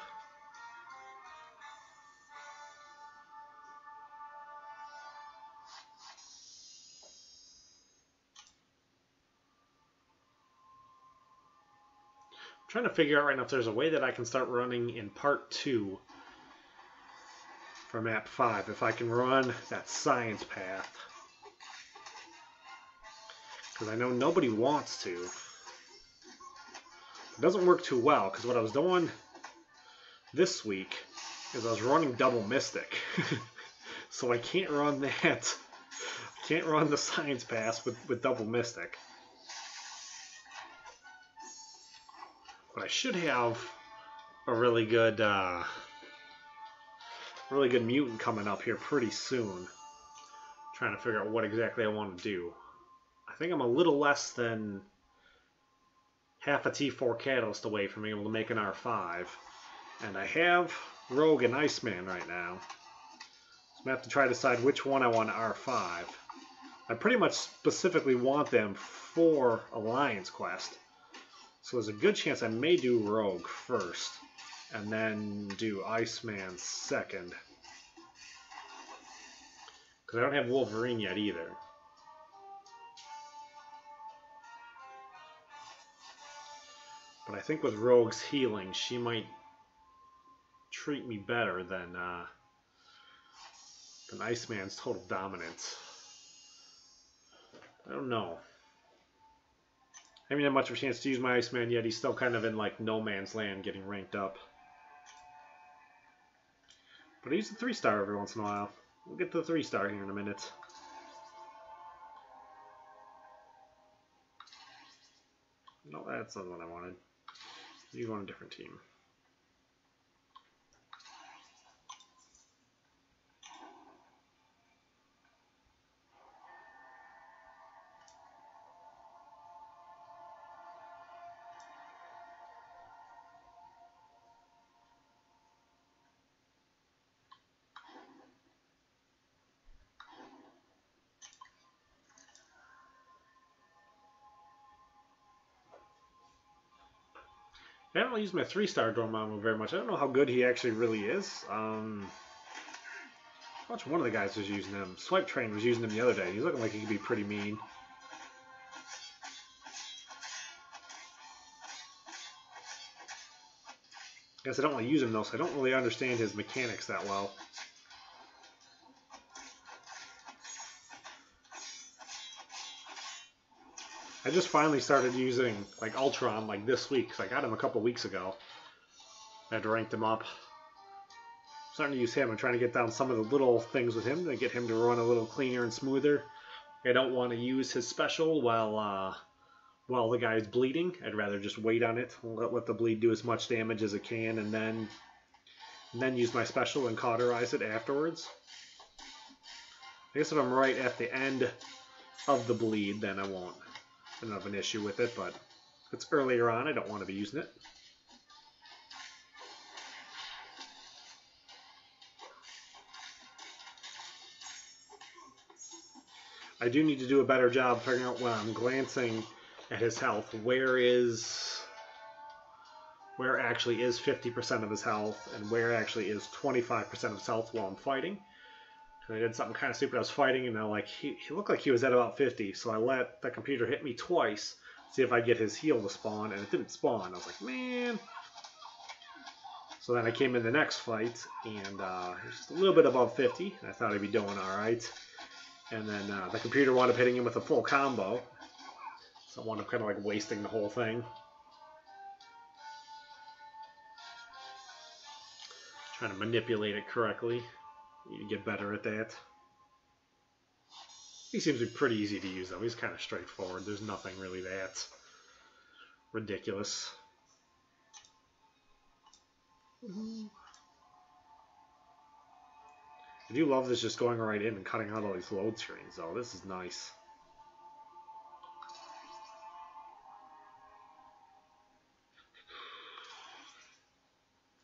I'm trying to figure out right now if there's a way that I can start running in part 2 for map 5. If I can run that science path. Because I know nobody wants to. It doesn't work too well, because what I was doing this week is I was running double Mystic. So I can't run that. I can't run the science pass with double Mystic. But I should have a really good mutant coming up here pretty soon. Trying to figure out what exactly I want to do. I think I'm a little less than half a T4 catalyst away from being able to make an R5. And I have Rogue and Iceman right now. So I'm going to have to try to decide which one I want to R5. I pretty much specifically want them for Alliance Quest. So there's a good chance I may do Rogue first. And then do Iceman second. Because I don't have Wolverine yet either. But I think with Rogue's healing, she might treat me better than Iceman's total dominance. I don't know. I haven't had much of a chance to use my Iceman yet. He's still kind of in like no man's land getting ranked up. But I use a 3-star every once in a while. We'll get to the 3-star here in a minute. No, that's not what I wanted. You want a different team. I haven't really used my 3-star Dormammu very much. I don't know how good he actually really is. Watch one of the guys was using him. Swipe Train was using him the other day. He's looking like he could be pretty mean. I guess I don't really use him though, so I don't really understand his mechanics that well. I just finally started using like Ultron like this week, because I got him a couple weeks ago. I had ranked him up. Starting to use him. I'm trying to get down some of the little things with him to get him to run a little cleaner and smoother. I don't want to use his special while the guy's bleeding. I'd rather just wait on it, let the bleed do as much damage as it can, and then use my special and cauterize it afterwards. I guess if I'm right at the end of the bleed, then I don't have an issue with it, but if it's earlier on, I don't want to be using it. I do need to do a better job figuring out when I'm glancing at his health, where actually is 50% of his health and where actually is 25% of his health while I'm fighting. I did something kind of stupid. I was fighting and he looked like he was at about 50, so I let the computer hit me twice, see if I get his heal to spawn, and it didn't spawn. I was like, man. So then I came in the next fight, and he was just a little bit above 50. I thought he'd be doing all right. And then the computer wound up hitting him with a full combo. So I wound up kind of like wasting the whole thing. Trying to manipulate it correctly. Need to get better at that. He seems to be pretty easy to use though. He's kind of straightforward. There's nothing really that ridiculous. I do love this just going right in and cutting out all these load screens though. This is nice.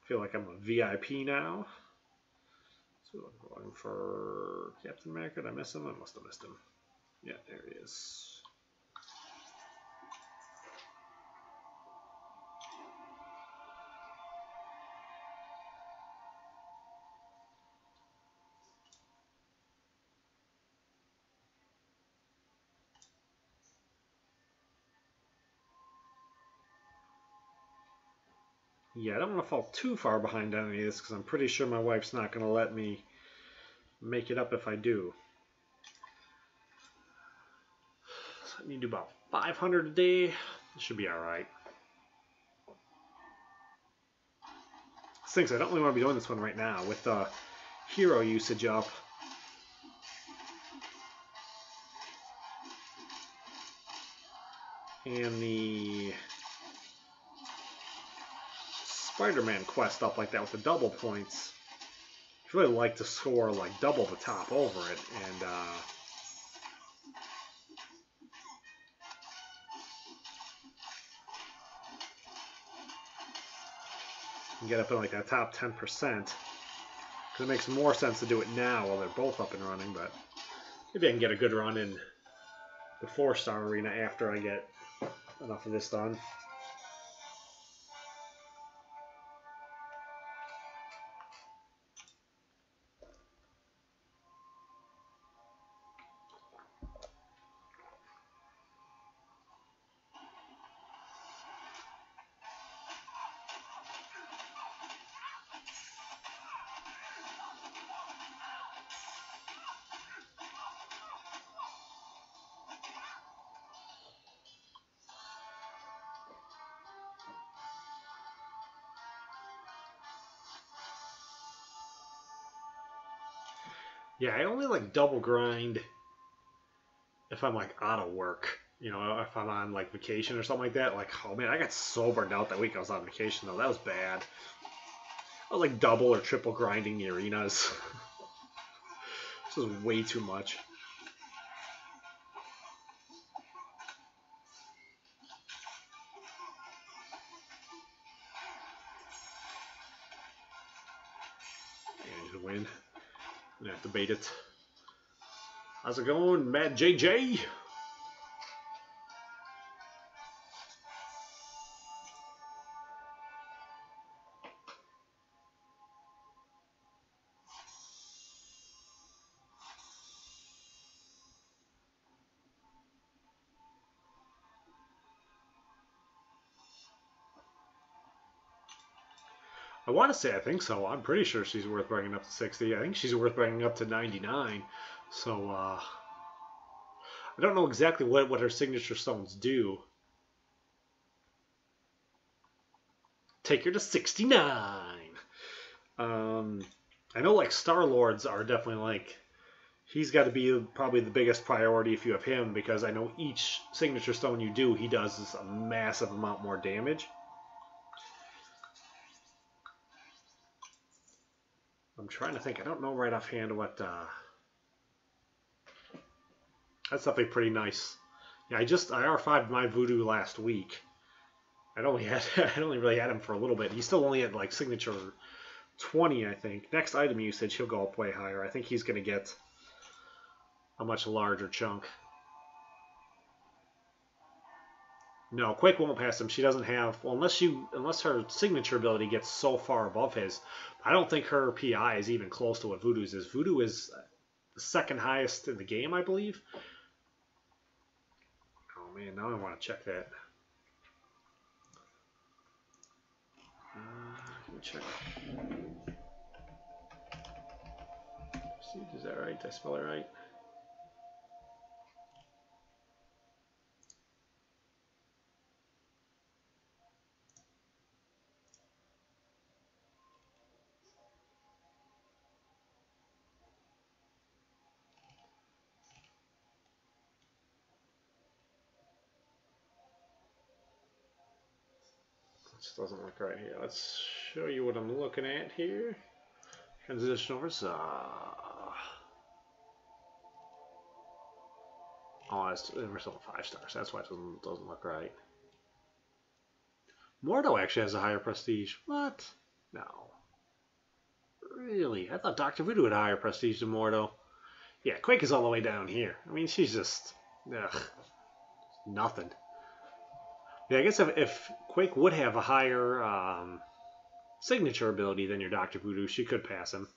I feel like I'm a VIP now. So I'm going for Captain America. Did I miss him? I must have missed him. Yeah, there he is. Yeah, I don't want to fall too far behind on any of this because I'm pretty sure my wife's not going to let me make it up if I do. So I need to do about 500 a day. It should be alright. Things I don't really want to be doing this one right now with the hero usage up. And the Spider-Man quest up like that with the double points. I really like to score like double the top over it and get up in like that top 10%. Because it makes more sense to do it now while they're both up and running, but maybe I can get a good run in the 4-star arena after I get enough of this done. Yeah, I only like double grind if I'm like out of work. You know, if I'm on like vacation or something like that. Like, oh man, I got so burned out that week I was on vacation though. That was bad. I was like double or triple grinding the arenas. This was way too much. I need to win. I'm gonna have to bait it. How's it going, Mad JJ? I want to say I think so. I'm pretty sure she's worth bringing up to 60. I think she's worth bringing up to 99. So, I don't know exactly what her signature stones do. take her to 69. I know like Star Lords are definitely like, he's got to be probably the biggest priority if you have him, because I know each signature stone you do, he does a massive amount more damage. I'm trying to think. I don't know right offhand what. That's definitely pretty nice. Yeah, I R5'd my voodoo last week. I'd only really had him for a little bit. He still only had like signature 20, I think. Next item usage, he'll go up way higher. I think he's going to get a much larger chunk. No, Quake won't pass him. She doesn't have, well, unless her signature ability gets so far above his. I don't think her PI is even close to what Voodoo's is. Voodoo is the second highest in the game, I believe. Oh man, now I want to check that. Let me check. See, is that right? Did I spell it right? This doesn't look right here. Let's show you what I'm looking at here. Transition over. Oh, we're still 5 stars. That's why it doesn't look right. Mordo actually has a higher prestige. What? No. Really? I thought Dr. Voodoo had a higher prestige than Mordo. Yeah, Quake is all the way down here. I mean, she's just... ugh, nothing. Yeah, I guess if Quake would have a higher signature ability than your Dr. Voodoo, she could pass him.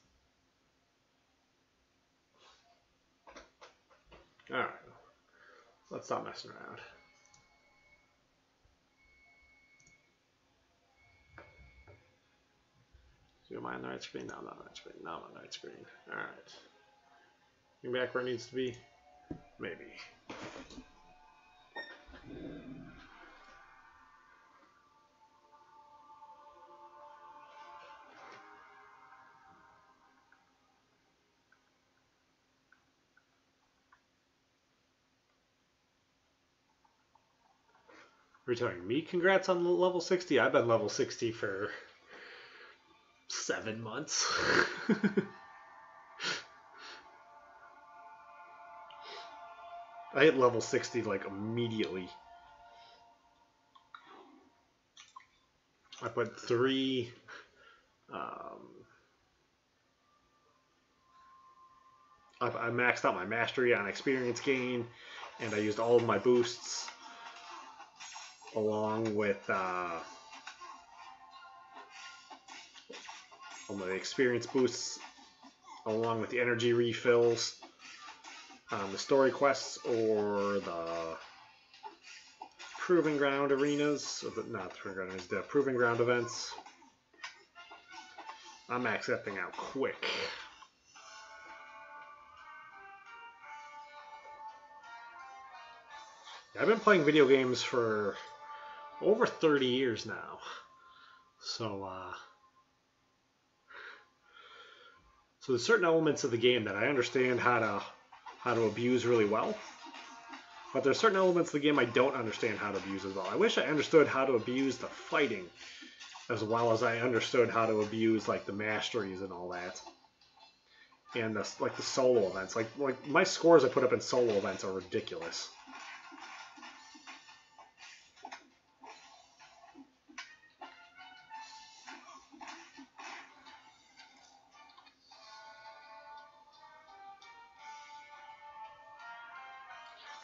Alright. Let's stop messing around. Am I on the right screen? No, I'm not on the right screen. No, I'm on the right screen. Alright. Get back where it needs to be? Maybe. You're telling me congrats on level 60? I've been level 60 for 7 months. I hit level 60 like immediately. I put 3 I maxed out my mastery on experience gain, and I used all of my boosts along with all my experience boosts, along with the energy refills, the story quests, or the proving ground arenas, or not the proving ground arenas, the proving ground events. I maxed that thing out quick. I've been playing video games for over 30 years now, so there's certain elements of the game that I understand how to abuse really well, but there's certain elements of the game I don't understand how to abuse as well. I wish I understood how to abuse the fighting as well as I understood how to abuse like the masteries and all that, and the solo events. Like my scores I put up in solo events are ridiculous.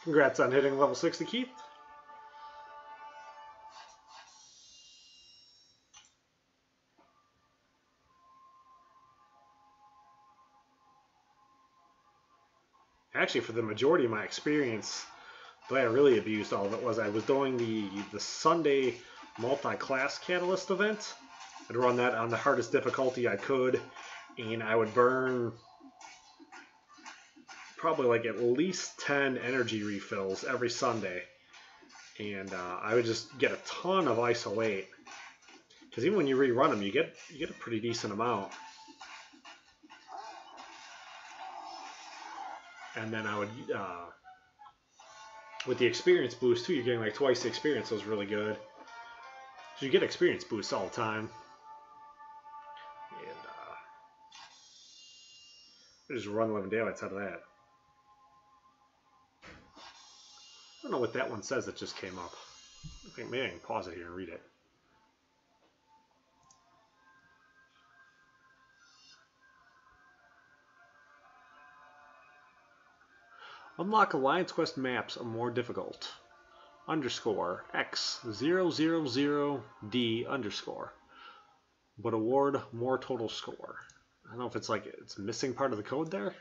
Congrats on hitting level 60, Keith. Actually, for the majority of my experience, the way I really abused all of it was I was doing the Sunday multi-class catalyst event. I'd run that on the hardest difficulty I could, and I would burn probably like at least 10 energy refills every Sunday, and I would just get a ton of ISO 8. Because even when you rerun them, you get a pretty decent amount. And then I would, with the experience boost too, you're getting like twice the experience, so it's really good. So you get experience boosts all the time. And I just run 11 daylights out of that. I don't know what that one says that just came up. I think maybe I can pause it here and read it. Unlock Alliance Quest maps are more difficult. Underscore X000D underscore. But award more total score. I don't know if it's like it's missing part of the code there.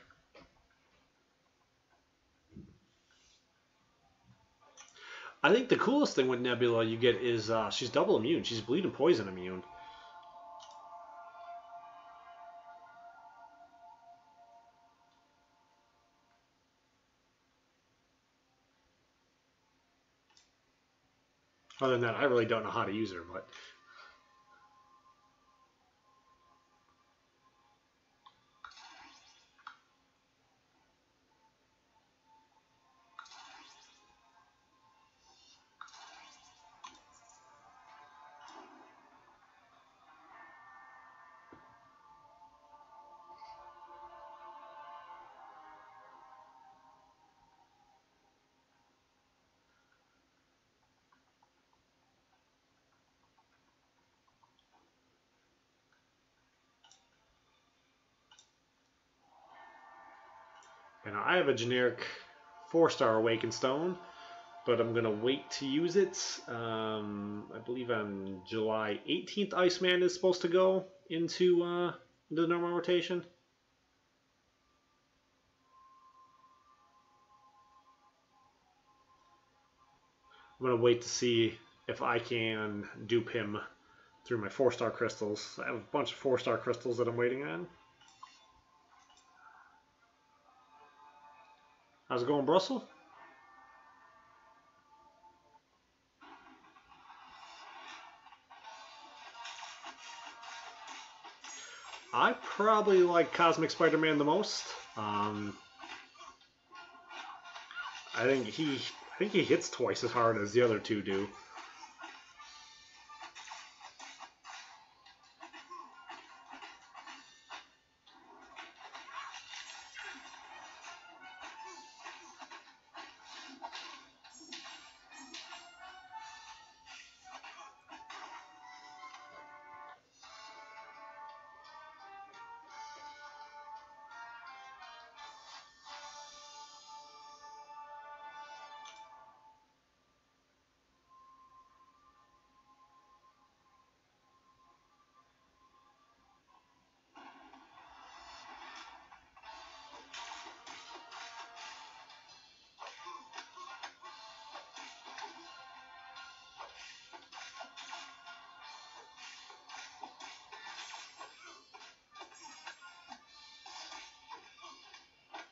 I think the coolest thing with Nebula you get is she's double immune. She's bleed and poison immune. Other than that, I really don't know how to use her, but... And I have a generic 4-star Awakened Stone, but I'm going to wait to use it. I believe on July 18th, Iceman is supposed to go into the normal rotation. I'm going to wait to see if I can dupe him through my 4-star crystals. I have a bunch of 4-star crystals that I'm waiting on. How's it going, Brussels? I probably like Cosmic Spider-Man the most. I think he hits twice as hard as the other two do.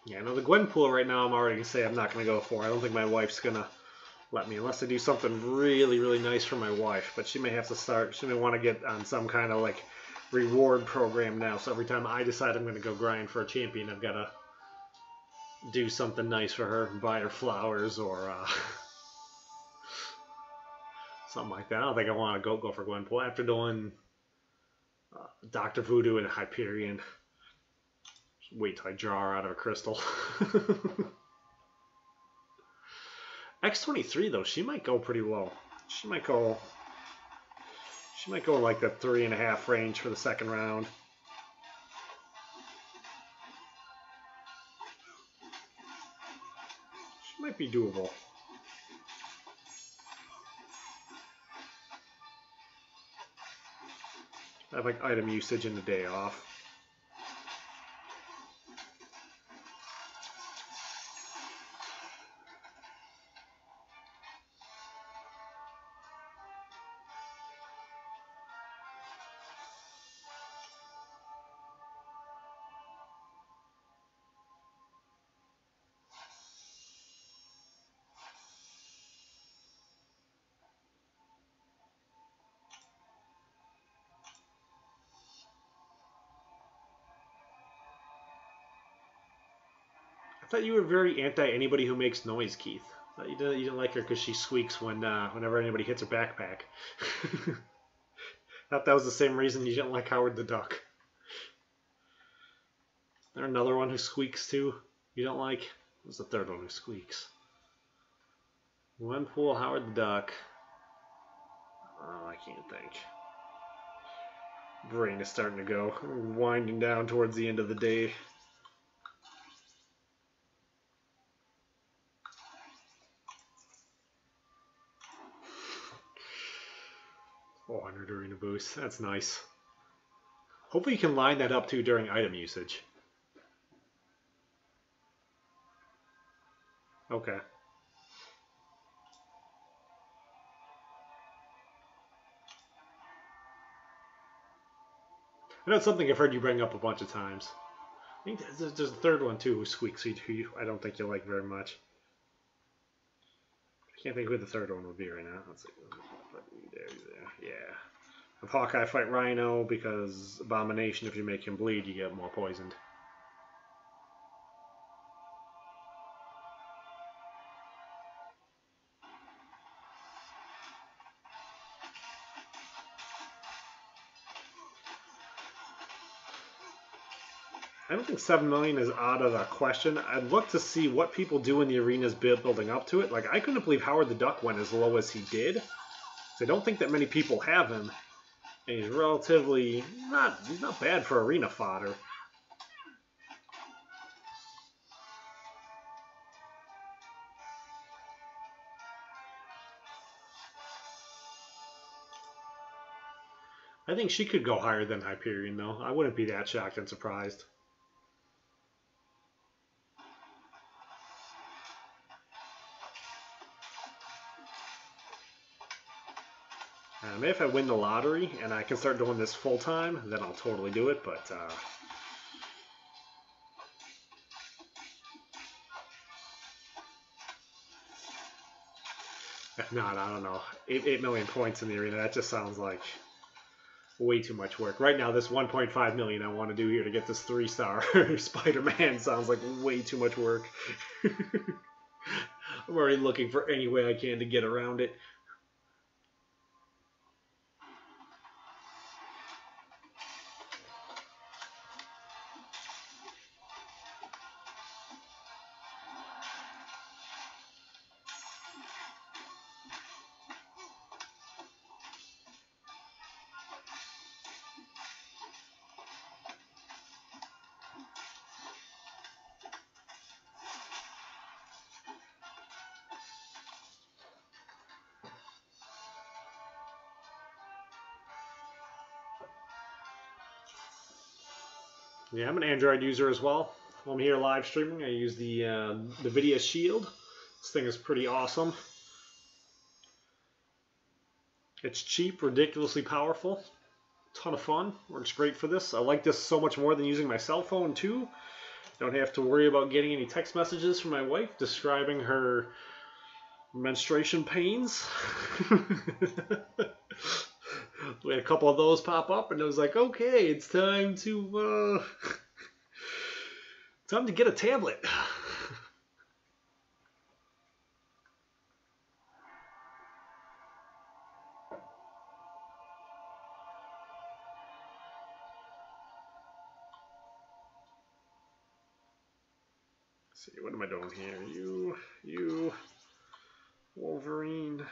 Yeah, no, the Gwenpool right now I'm already going to say I'm not going to go for. I don't think my wife's going to let me unless I do something really, really nice for my wife. But she may have to start, she may want to get on some kind of like reward program now. So every time I decide I'm going to go grind for a champion, I've got to do something nice for her, buy her flowers or something like that. I don't think I want to go for Gwenpool after doing Dr. Voodoo and Hyperion. Wait till I draw her out of a crystal. X23 though, she might go pretty low. She might go like the 3.5 range for the second round. She might be doable. I have like item usage in the day off. thought you were very anti anybody who makes noise, Keith. I thought you didn't like her because she squeaks whenever anybody hits her backpack. Thought that was the same reason you didn't like Howard the Duck. Is there another one who squeaks too you don't like? What's the third one who squeaks? Gwenpool, Howard the Duck. Oh, I can't think. Brain is starting to go. We're winding down towards the end of the day. 400 arena boost. That's nice. Hopefully you can line that up too during item usage. Okay. I know it's something I've heard you bring up a bunch of times. I think there's a third one too who squeaks, who I don't think you like very much. I can't think who the third one would be right now. Let's see. There. Yeah. If Hawkeye fight Rhino, because Abomination, if you make him bleed, you get more poisoned. I don't think 7 million is out of the question. I'd look to see what people do in the arenas building up to it. Like, I couldn't believe Howard the Duck went as low as he did. So I don't think that many people have him. And he's relatively he's not bad for arena fodder. I think she could go higher than Hyperion though. I wouldn't be that shocked and surprised. Maybe if I win the lottery and I can start doing this full time, then I'll totally do it. But if not, I don't know. 8 million points in the arena, that just sounds like way too much work. Right now, this 1.5 million I want to do here to get this 3-star Spider-Man sounds like way too much work. I'm already looking for any way I can to get around it. Yeah, I'm an Android user as well. When I'm here live streaming, I use the Nvidia Shield. This thing is pretty awesome. It's cheap, ridiculously powerful. Ton of fun. Works great for this. I like this so much more than using my cell phone too. Don't have to worry about getting any text messages from my wife describing her menstruation pains. We had a couple of those pop up, and it was like, okay, it's time to get a tablet. Let's see, what am I doing here? You, Wolverine.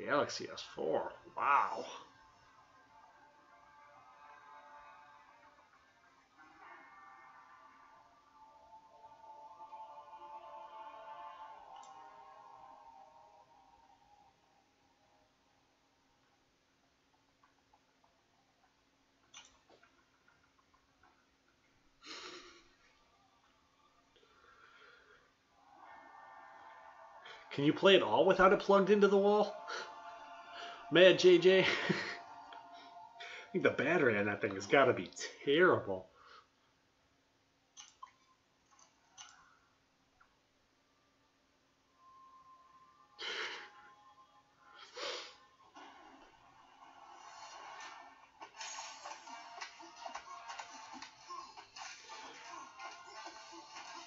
Galaxy S4. Wow. Can you play it all without it plugged into the wall? Mad JJ. I think the battery on that thing has got to be terrible.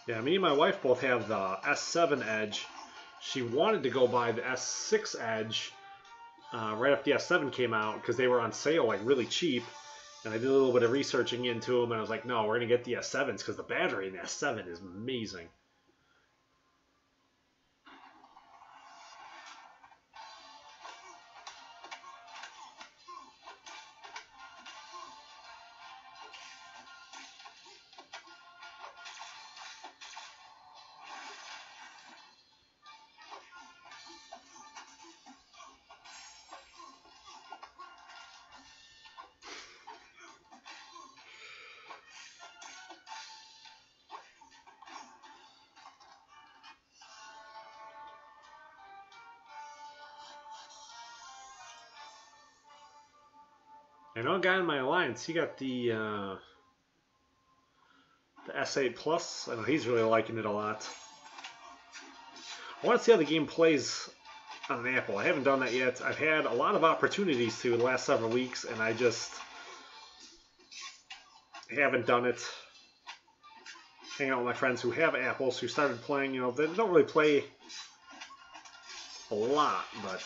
Yeah, me and my wife both have the S7 Edge. She wanted to go buy the S6 Edge right after the S7 came out because they were on sale like really cheap. And I did a little bit of researching into them, and I was like, no, we're going to get the S7s because the battery in the S7 is amazing. I know a guy in my alliance, he got the S8 Plus. I know he's really liking it a lot. I want to see how the game plays on an Apple. I haven't done that yet. I've had a lot of opportunities to the last several weeks, and I just haven't done it. Hanging out with my friends who have Apples, who started playing, you know, they don't really play a lot, but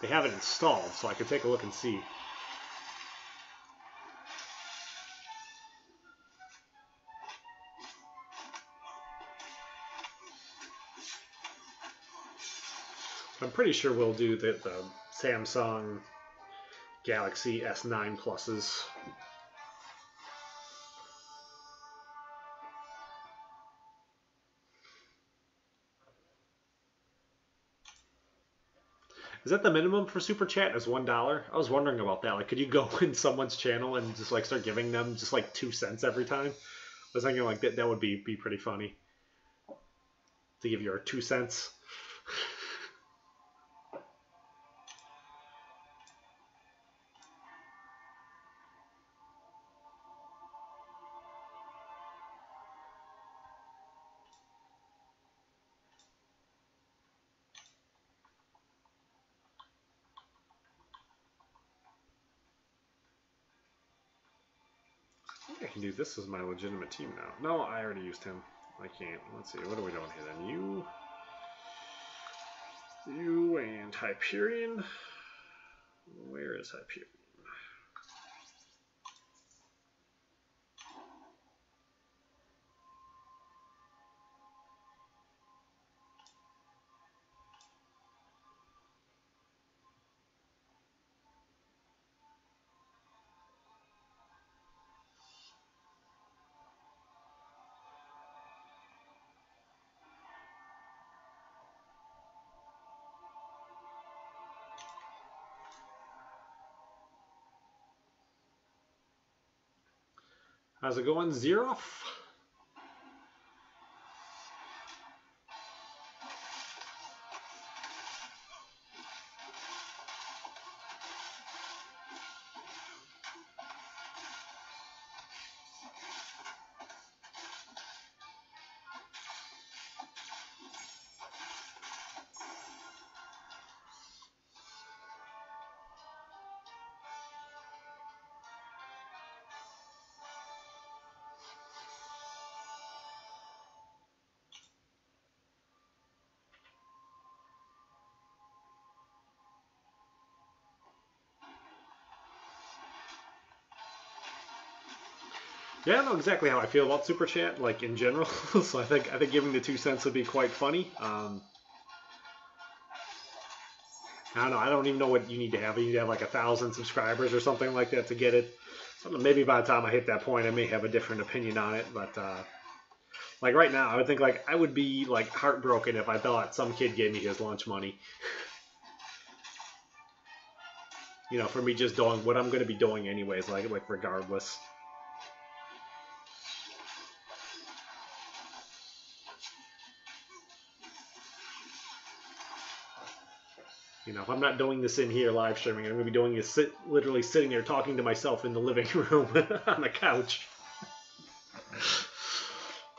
they have it installed, so I could take a look and see. I'm pretty sure we'll do the Samsung Galaxy S9 Pluses. Is that the minimum for Super Chat? Is $1? I was wondering about that. Like, could you go in someone's channel and just like start giving them just like 2 cents every time? I was thinking like that would be pretty funny to give your 2 cents. I can do this as my legitimate team now. No, I already used him. I can't. Let's see. What are we doing here then? You and Hyperion. Where is Hyperion? How's it going, Zeroff? Yeah, I don't know exactly how I feel about Super Chat, like in general. So I think giving the 2 cents would be quite funny. I don't know. I don't even know what you need to have. You need to have like 1,000 subscribers or something like that to get it. So maybe by the time I hit that point, I may have a different opinion on it. But like right now, I would think like I would be like heartbroken if I thought some kid gave me his lunch money. You know, for me just doing what I'm going to be doing anyways, like regardless. You know, if I'm not doing this in here live streaming, I'm going to be doing this literally sitting there talking to myself in the living room on the couch.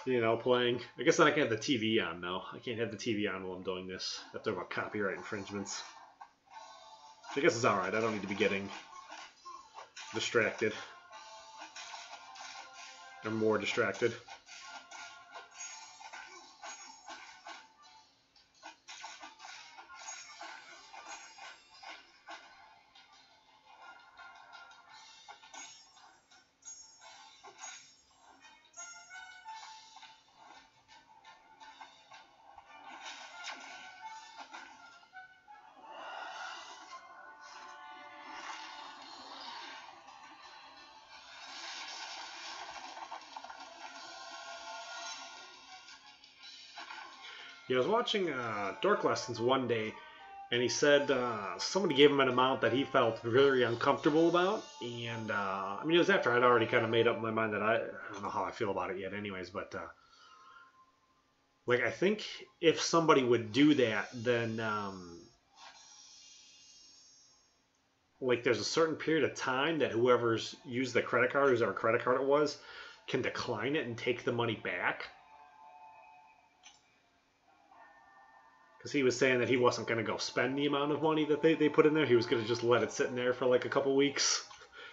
You know, playing. I guess then I can have the TV on, though. I can't have the TV on while I'm doing this. I have to talk about copyright infringements. I guess it's alright. I don't need to be getting distracted. They're more distracted. Yeah, I was watching Dork Lessons one day, and he said somebody gave him an amount that he felt very uncomfortable about, and I mean, it was after I'd already kind of made up my mind that I don't know how I feel about it yet, anyways, but like I think if somebody would do that, then like there's a certain period of time that whoever's used the credit card, whoever credit card it was, can decline it and take the money back. Because he was saying that he wasn't going to go spend the amount of money that they put in there. He was going to just let it sit in there for like a couple weeks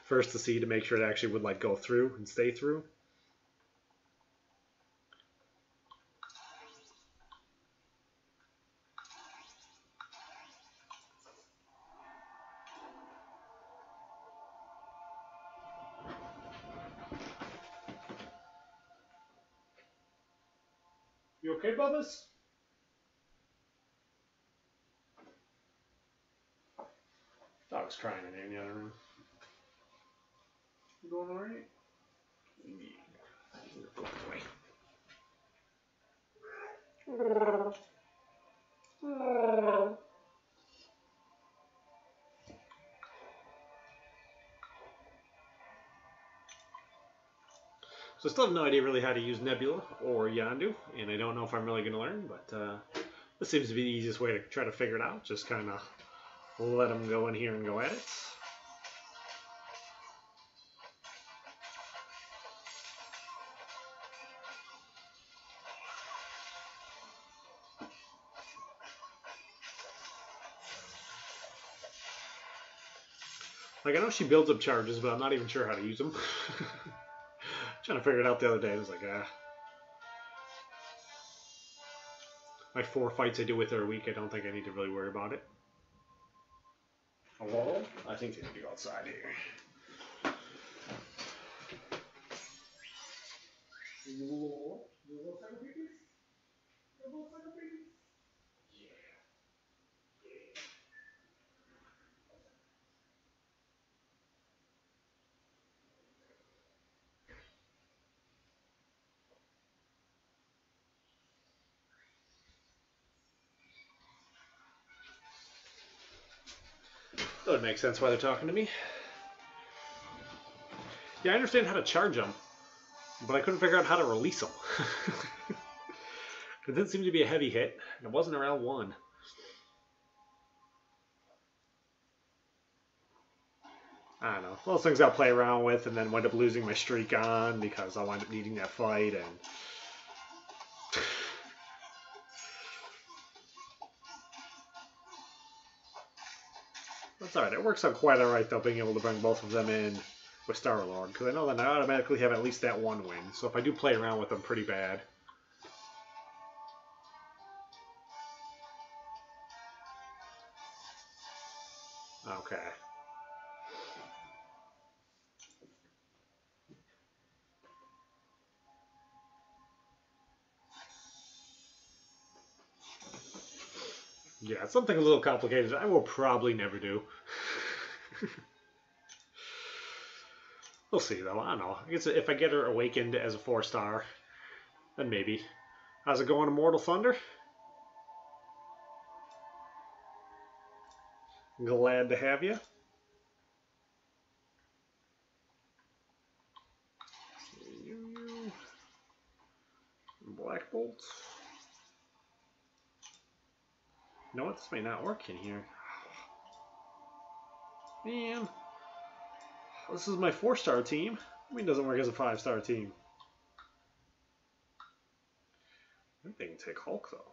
first to make sure it actually would like go through and stay through. You okay, Bubbas? Dog's crying in there in the other room. You going alright? Yeah. Go away. So I still have no idea really how to use Nebula or Yondu, and I don't know if I'm really going to learn, but this seems to be the easiest way to try to figure it out. Just kind of let them go in here and go at it. Like, I know she builds up charges, but I'm not even sure how to use them. Trying to figure it out the other day. I was like, my 4 fights I do with her a week, I don't think I need to really worry about it. Hello? I think they need to go outside here. You little second babies? You little second babies? That would make sense why they're talking to me. Yeah, I understand how to charge them, but I couldn't figure out how to release them. It didn't seem to be a heavy hit, and it wasn't around 1. I don't know. Those things I'll play around with and then wind up losing my streak on because I'll wind up needing that fight. And that's alright. It works out quite alright, though, being able to bring both of them in with Star-Lord. Because I know that I automatically have at least that 1 win. So if I do play around with them pretty bad. Okay. Yeah, it's something a little complicated I will probably never do. We'll see, though. I don't know. I guess if I get her awakened as a 4-star, then maybe. How's it going, Immortal Thunder? Glad to have you. Black Bolt. You know what? This may not work in here. Man. This is my 4-star team. I mean, it doesn't work as a 5-star team. I think they can take Hulk, though.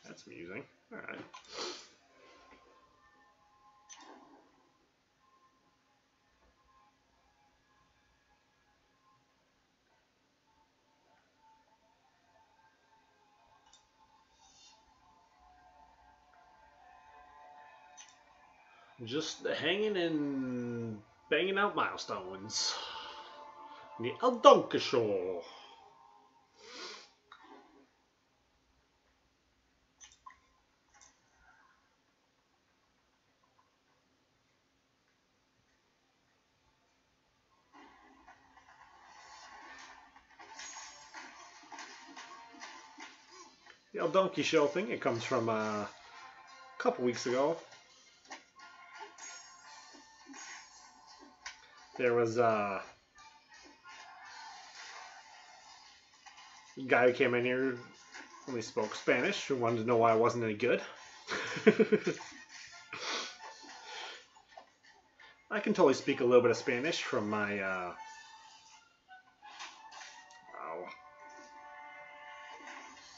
That's amusing. Alright. Just hanging and banging out milestones. The Aldonka Show. The Aldonka Show thing, it comes from a couple weeks ago. There was a guy who came in here only spoke Spanish who wanted to know why I wasn't any good. I can totally speak a little bit of Spanish from my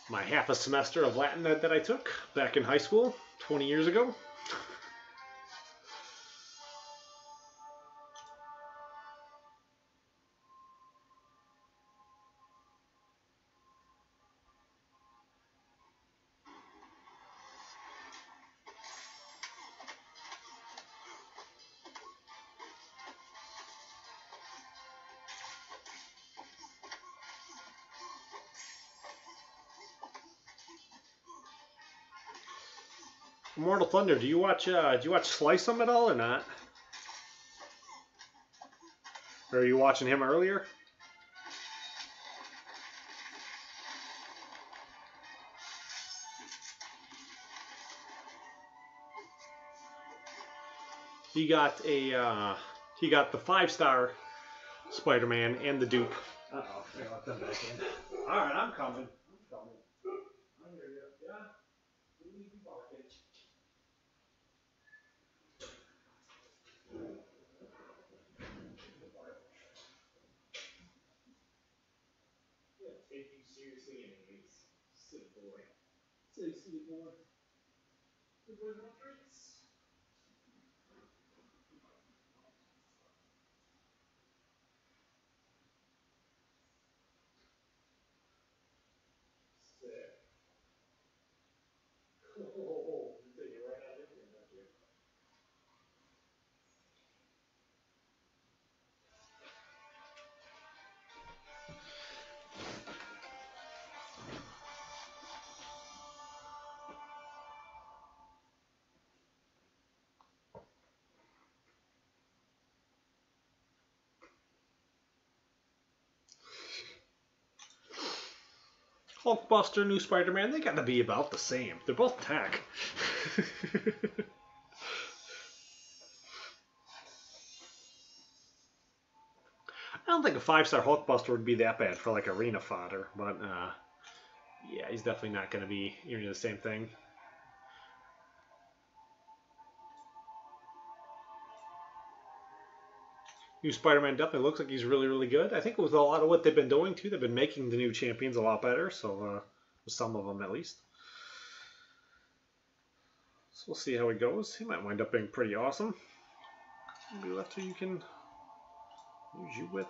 my half a semester of Latin that I took back in high school 20 years ago. Immortal Thunder, do you watch Slice 'em at all or not? Or are you watching him earlier? He got the 5-star Spider-Man and the dupe. Uh-oh, I got them back in. Alright, I'm coming. I hear you. Yeah? Leave me barking. Take you seriously anyways. Silly boy. Silly boy. Good boy, want drinks? Sick. Oh, you take it right out of here, don't you? Hulkbuster, new Spider-Man, they gotta be about the same. They're both tech. I don't think a 5-star Hulkbuster would be that bad for like arena fodder, but yeah, he's definitely not gonna be nearly the same thing. New Spider-Man definitely looks like he's really, really good. I think with a lot of what they've been doing too, they've been making the new champions a lot better. So some of them at least. So we'll see how it goes. He might wind up being pretty awesome. Maybe left who you can use you with.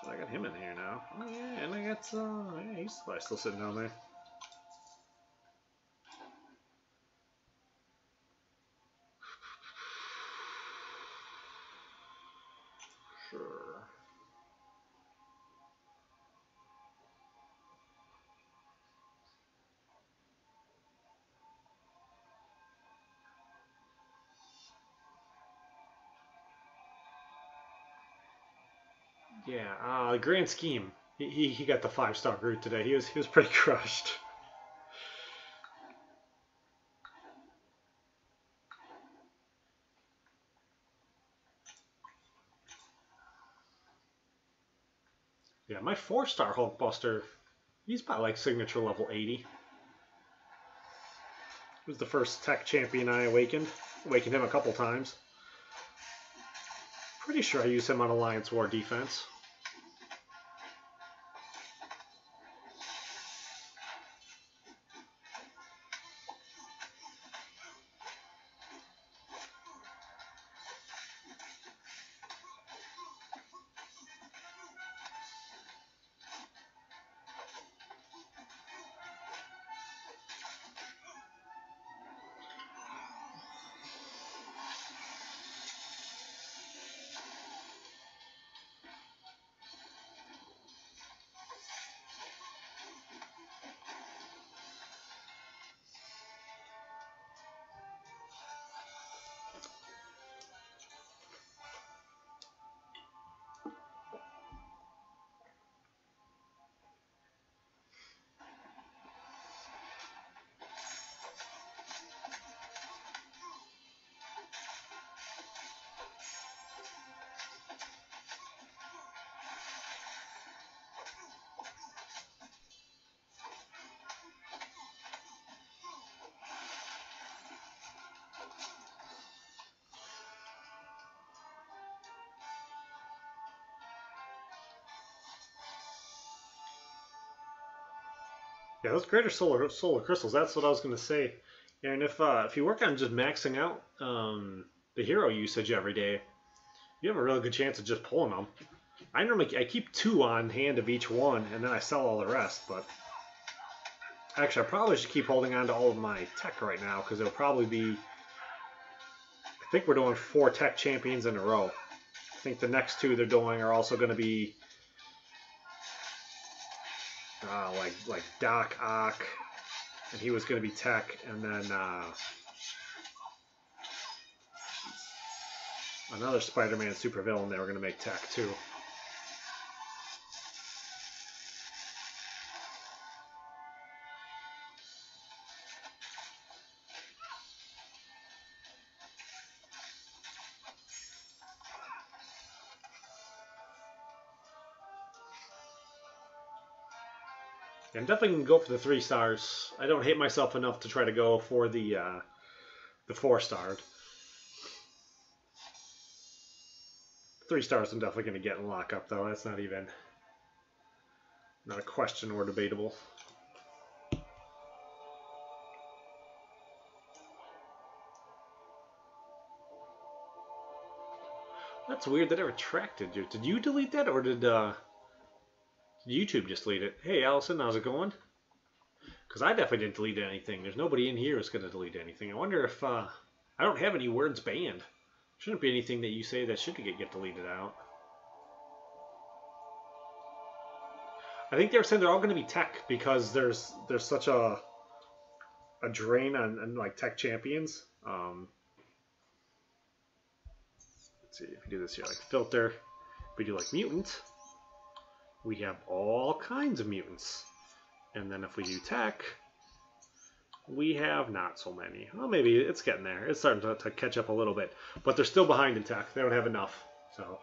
So I got him in here now. Oh yeah, and I got yeah, he's still sitting down there. Sure. Yeah, grand scheme. He got the 5-star Groot today. He was pretty crushed. Yeah, my 4-star Hulkbuster, he's about like signature level 80. He was the first tech champion I awakened. Awakened him a couple times. Pretty sure I used him on Alliance War defense. Yeah, those greater solar crystals. That's what I was going to say. And if you work on just maxing out the hero usage every day, you have a really good chance of just pulling them. I keep 2 on hand of each one, and then I sell all the rest. But actually, I probably should keep holding on to all of my tech right now because it'll probably be. I think we're doing 4 tech champions in a row. I think the next 2 they're doing are also going to be like Doc Ock, and he was going to be tech, and then another Spider-Man supervillain they were going to make tech too. I'm definitely going to go for the 3 stars. I don't hate myself enough to try to go for the 4-starred. 3 stars I'm definitely going to get in lockup, though. That's not a question or debatable. That's weird that it retracted you. Did you delete that, or did YouTube just delete it? Hey, Allison, how's it going? Because I definitely didn't delete anything. There's nobody in here who's going to delete anything. I wonder if I don't have any words banned. Shouldn't be anything that you say that should get deleted out. I think they're saying they're all going to be tech because there's such a drain on like tech champions. Let's see if we do this here, like filter. If we do like mutant, we have all kinds of mutants. And then if we do tech, we have not so many. Well, maybe it's getting there. It's starting to catch up a little bit. But they're still behind in tech. They don't have enough. So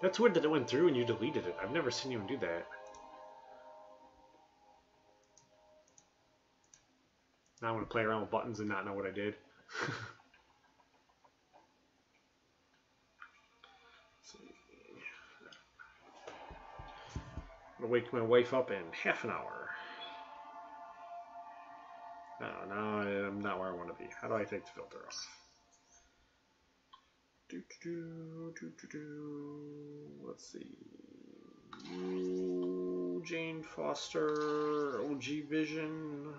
that's weird that it went through and you deleted it. I've never seen anyone do that. Now I'm going to play around with buttons and not know what I did. I'm going to wake my wife up in half an hour. No, I'm not where I want to be. How do I take the filter off? Let's see. Jane Foster, OG Vision.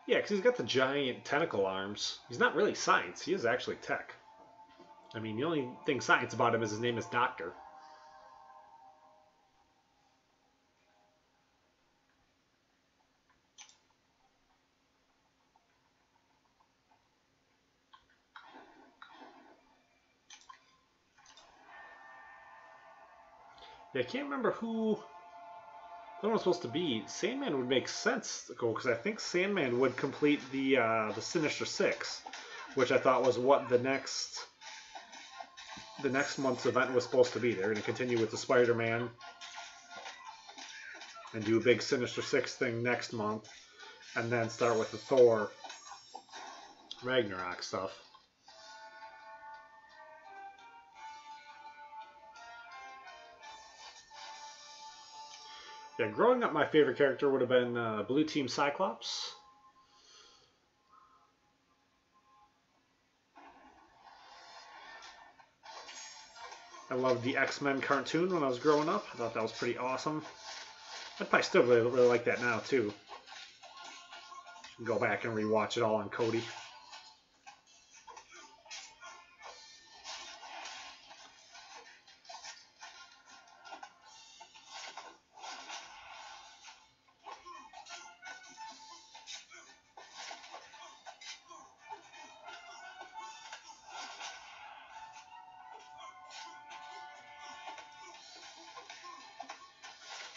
Yeah, because he's got the giant tentacle arms. He's not really science. He is actually tech. I mean, the only thing science about him is his name is Doctor. Yeah, I can't remember who that was supposed to be. Sandman would make sense to go because I think Sandman would complete the Sinister Six, which I thought was what the next month's event was supposed to be. They're going to continue with the Spider-Man and do a big Sinister Six thing next month, and then start with the Thor Ragnarok stuff. Yeah, growing up, my favorite character would have been Blue Team Cyclops. I loved the X-Men cartoon when I was growing up. I thought that was pretty awesome. I'd probably still really like that now, too. Go back and rewatch it all on Cody.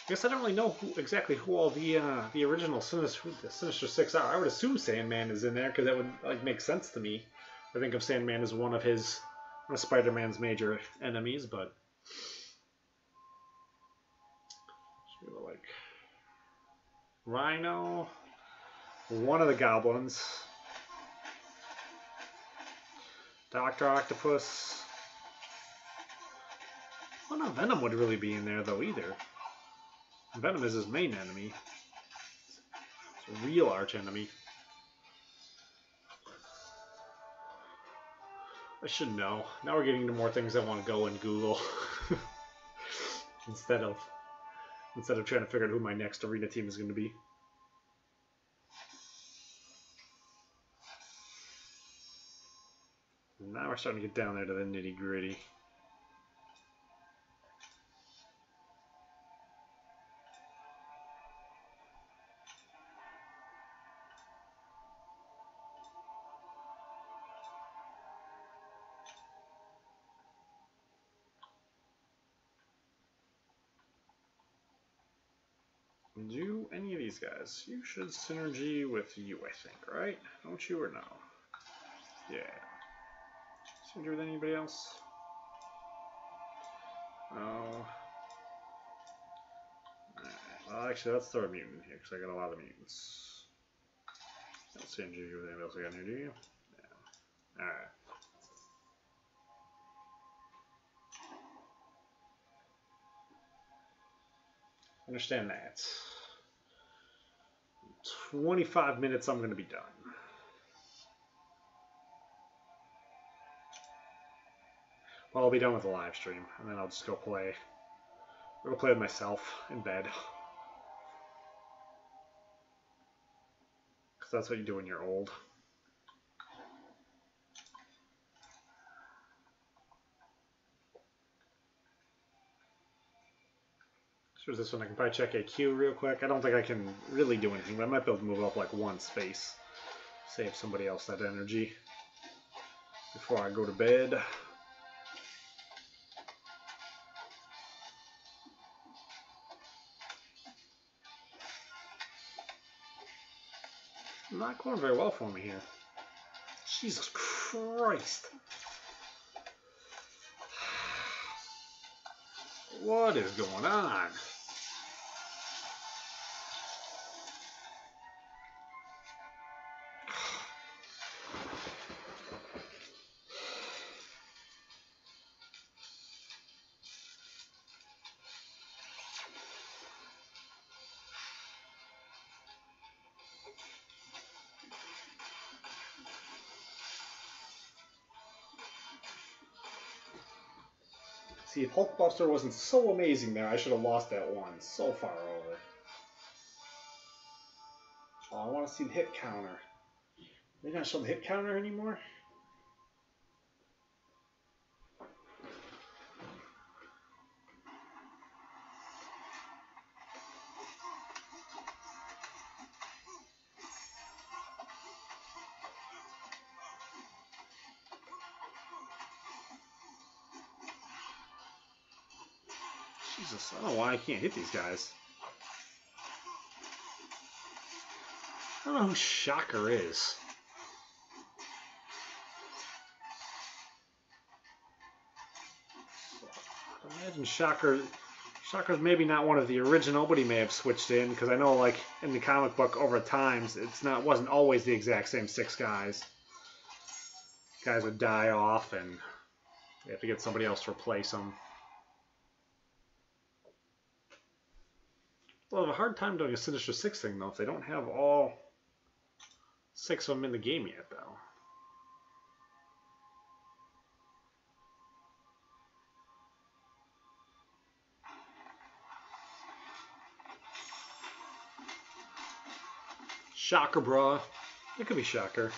I guess I don't really know exactly who all the original Sinister Six are. I would assume Sandman is in there because that would like make sense to me. I think of Sandman as one of Spider-Man's major enemies, but like Rhino, one of the goblins, Dr. Octopus. Well, not Venom would really be in there though either. Venom is his main enemy. It's a real arch enemy. I should know. Now we're getting into more things I want to go and Google instead of trying to figure out who my next arena team is going to be. Now we're starting to get down there to the nitty gritty. Do any of these guys? You should synergy with you, I think, right? Don't you or no? Yeah. Synergy with anybody else? Oh. Alright. Well, actually, let's throw a mutant here because I got a lot of mutants. Don't synergy with anybody else I got here, do you? Yeah. Alright. Understand that. 25 minutes, I'm going to be done. Well, I'll be done with the live stream, and then I'll just go play. I'll go play with myself in bed. Because that's what you do when you're old. So this one, I can probably check AQ real quick. I don't think I can really do anything, but I might be able to move up like one space. Save somebody else that energy before I go to bed. Not going very well for me here. Jesus Christ. What is going on? See, if Hulkbuster wasn't so amazing there, I should have lost that one so far over. Oh, I want to see the hit counter. They're not show the hit counter anymore? Jesus, I don't know why I can't hit these guys. I don't know who Shocker is. Imagine Shocker's maybe not one of the original, but he may have switched in, because I know, like, in the comic book over times, wasn't always the exact same 6 guys. Guys would die off, and you have to get somebody else to replace them. Well, I have a hard time doing a Sinister 6 thing, though, if they don't have all 6 of them in the game yet, though. Shocker, bruh. It could be Shocker.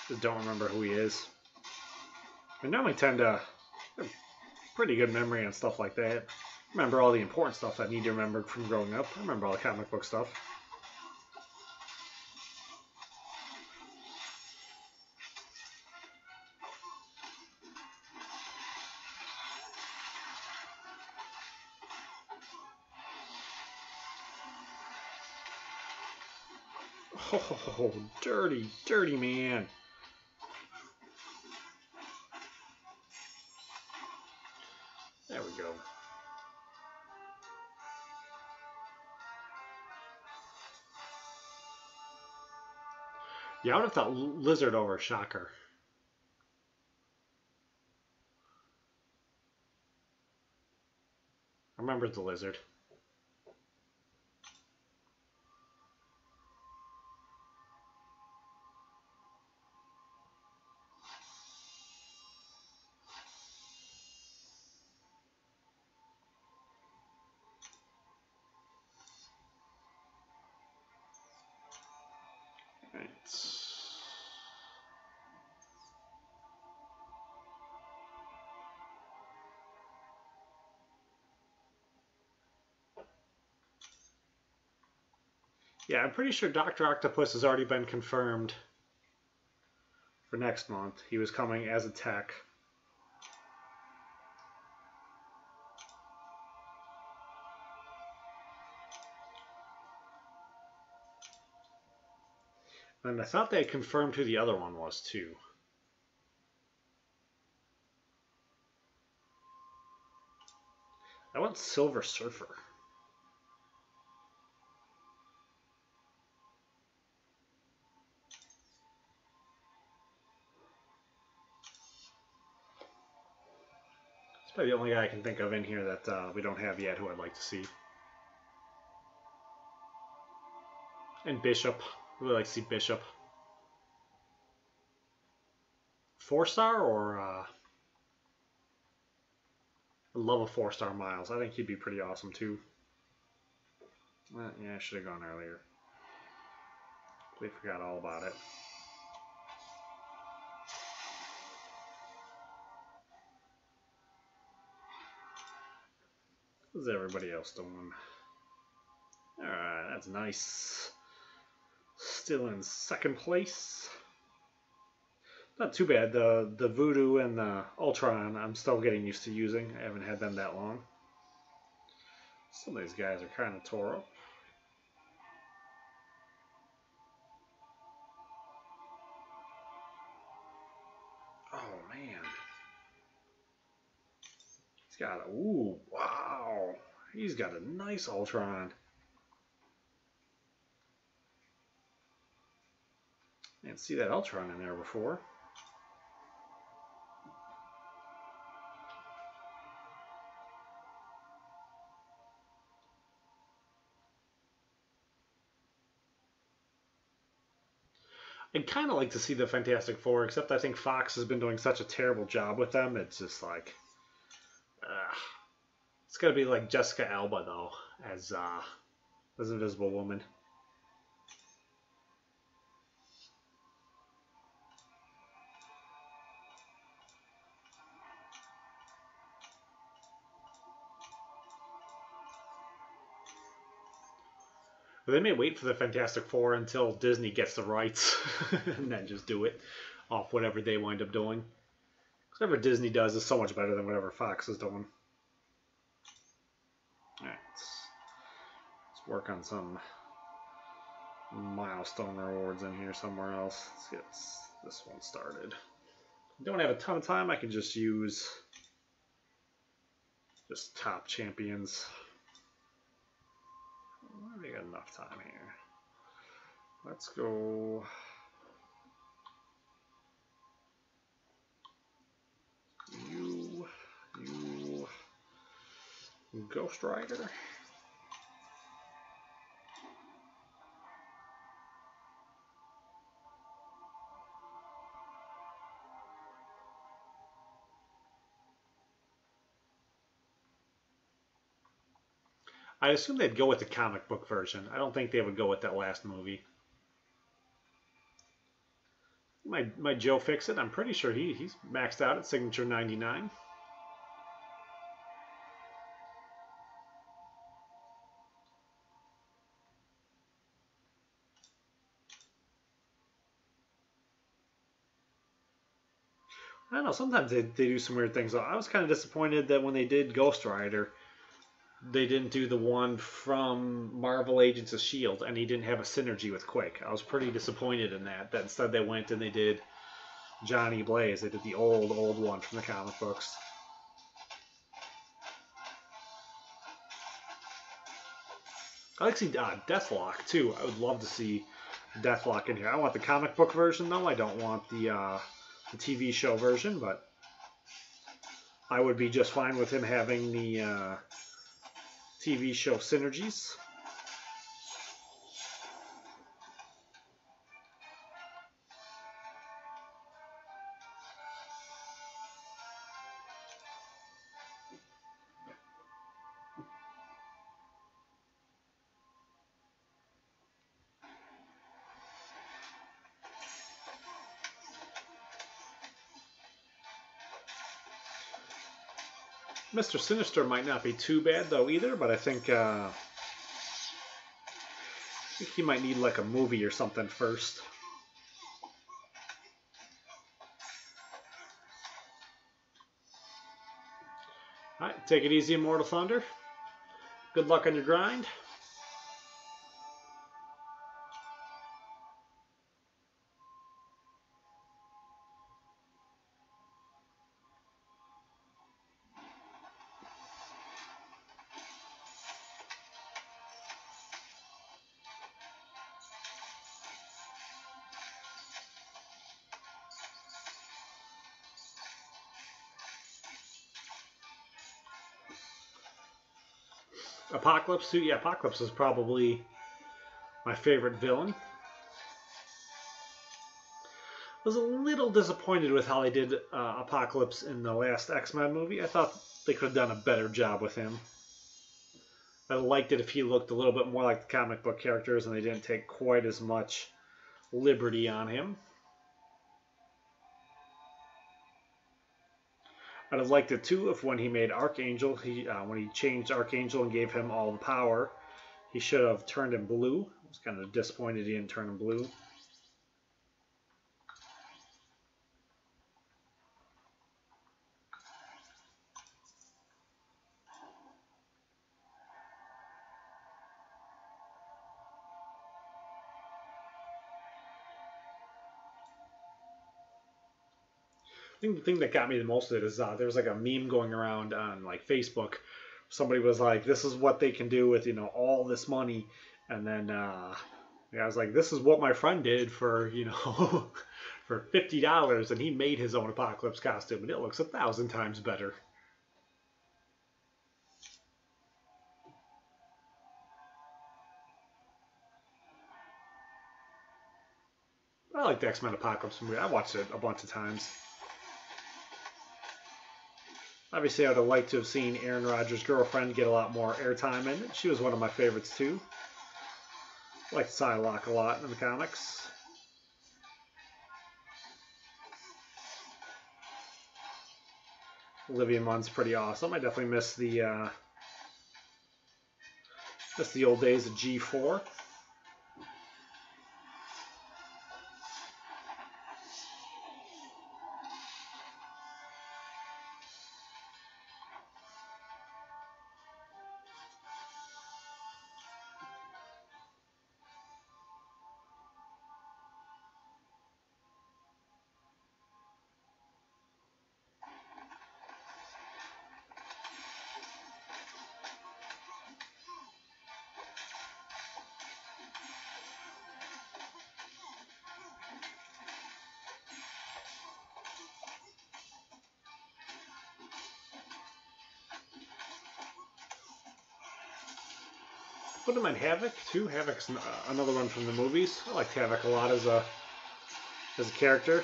Just don't remember who he is. I normally tend to have pretty good memory and stuff like that. Remember all the important stuff I need to remember from growing up. I remember all the comic book stuff. Oh, dirty, dirty man. There we go. Yeah, I would have thought lizard over shocker. I remember the lizard. Right. Yeah, I'm pretty sure Dr. Octopus has already been confirmed for next month. He was coming as a tech. And I thought they had confirmed who the other one was, too. I want Silver Surfer. It's probably the only guy I can think of in here that we don't have yet who I'd like to see. And Bishop. I really like to see Bishop. 4-star or I love a 4-star Miles. I think he'd be pretty awesome too. Yeah, I should have gone earlier. We forgot all about it. What's everybody else doing? Alright, that's nice. Still in second place. Not too bad. The Voodoo and the Ultron I'm still getting used to using. I haven't had them that long. Some of these guys are kind of tore up. Oh man. He's got a, ooh, wow. He's got a nice Ultron. I didn't see that Ultron in there before. I'd kind of like to see the Fantastic Four, except I think Fox has been doing such a terrible job with them. It's just like, it's got to be like Jessica Alba though, as Invisible Woman. But they may wait for the Fantastic Four until Disney gets the rights and then just do it off whatever they wind up doing. Whatever Disney does is so much better than whatever Fox is doing. Alright, let's work on some milestone rewards in here somewhere else. Let's get this one started. I don't have a ton of time. I can just use just top champions. We got enough time here. Let's go. You, Ghost Rider. I assume they'd go with the comic book version. I don't think they would go with that last movie. My Joe Fixit, I'm pretty sure he's maxed out at signature 99. I don't know, sometimes they do some weird things. I was kind of disappointed that when they did Ghost Rider, they didn't do the one from Marvel Agents of S.H.I.E.L.D. and he didn't have a synergy with Quick. I was pretty disappointed in that. That instead they went and they did Johnny Blaze. They did the old one from the comic books. I like to see Deathlock too. I would love to see Deathlock in here. I want the comic book version, though. I don't want the TV show version, but I would be just fine with him having the TV show synergies. Mr. Sinister might not be too bad, though, either, but I think he might need, like, a movie or something first. Alright, take it easy, Immortal Thunder. Good luck on your grind. Apocalypse suit, yeah, Apocalypse is probably my favorite villain. I was a little disappointed with how they did Apocalypse in the last X-Men movie. I thought they could have done a better job with him. I liked it if he looked a little bit more like the comic book characters and they didn't take quite as much liberty on him. I'd have liked it too if when he made Archangel, when he changed Archangel and gave him all the power, he should have turned him blue. I was kind of disappointed he didn't turn him blue. I think the thing that got me the most of it is there was like a meme going around on like Facebook. Somebody was like, "This is what they can do with all this money," and then I was like, "This is what my friend did for for $50, and he made his own Apocalypse costume, and it looks 1,000 times better." I like the X-Men Apocalypse movie. I watched it a bunch of times. Obviously, I would have liked to have seen Aaron Rodgers' girlfriend get a lot more airtime in it. She was one of my favorites, too. I like Psylocke a lot in the comics. Olivia Munn's pretty awesome. I definitely miss the old days of G4. Wouldn't mind Havoc too. Havoc's another one from the movies. I liked Havoc a lot as a character.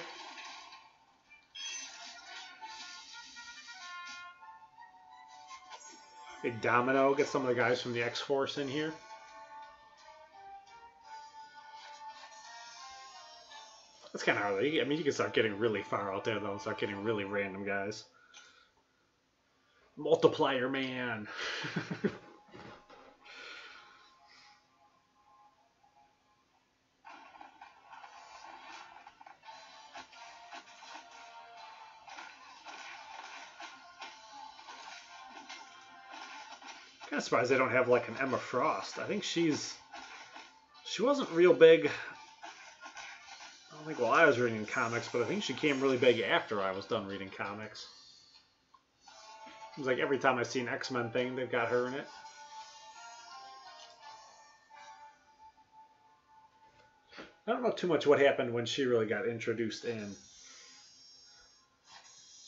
Big Domino. Get some of the guys from the X-Force in here. That's kind of hard. I mean, you can start getting really far out there though. Start getting really random guys. Multiplier Man. Kind of surprised they don't have like an Emma Frost. I think she wasn't real big. I don't think while I was reading comics, but I think she came really big after I was done reading comics. It was like every time I see an X-Men thing, they've got her in it. I don't know too much what happened when she really got introduced in.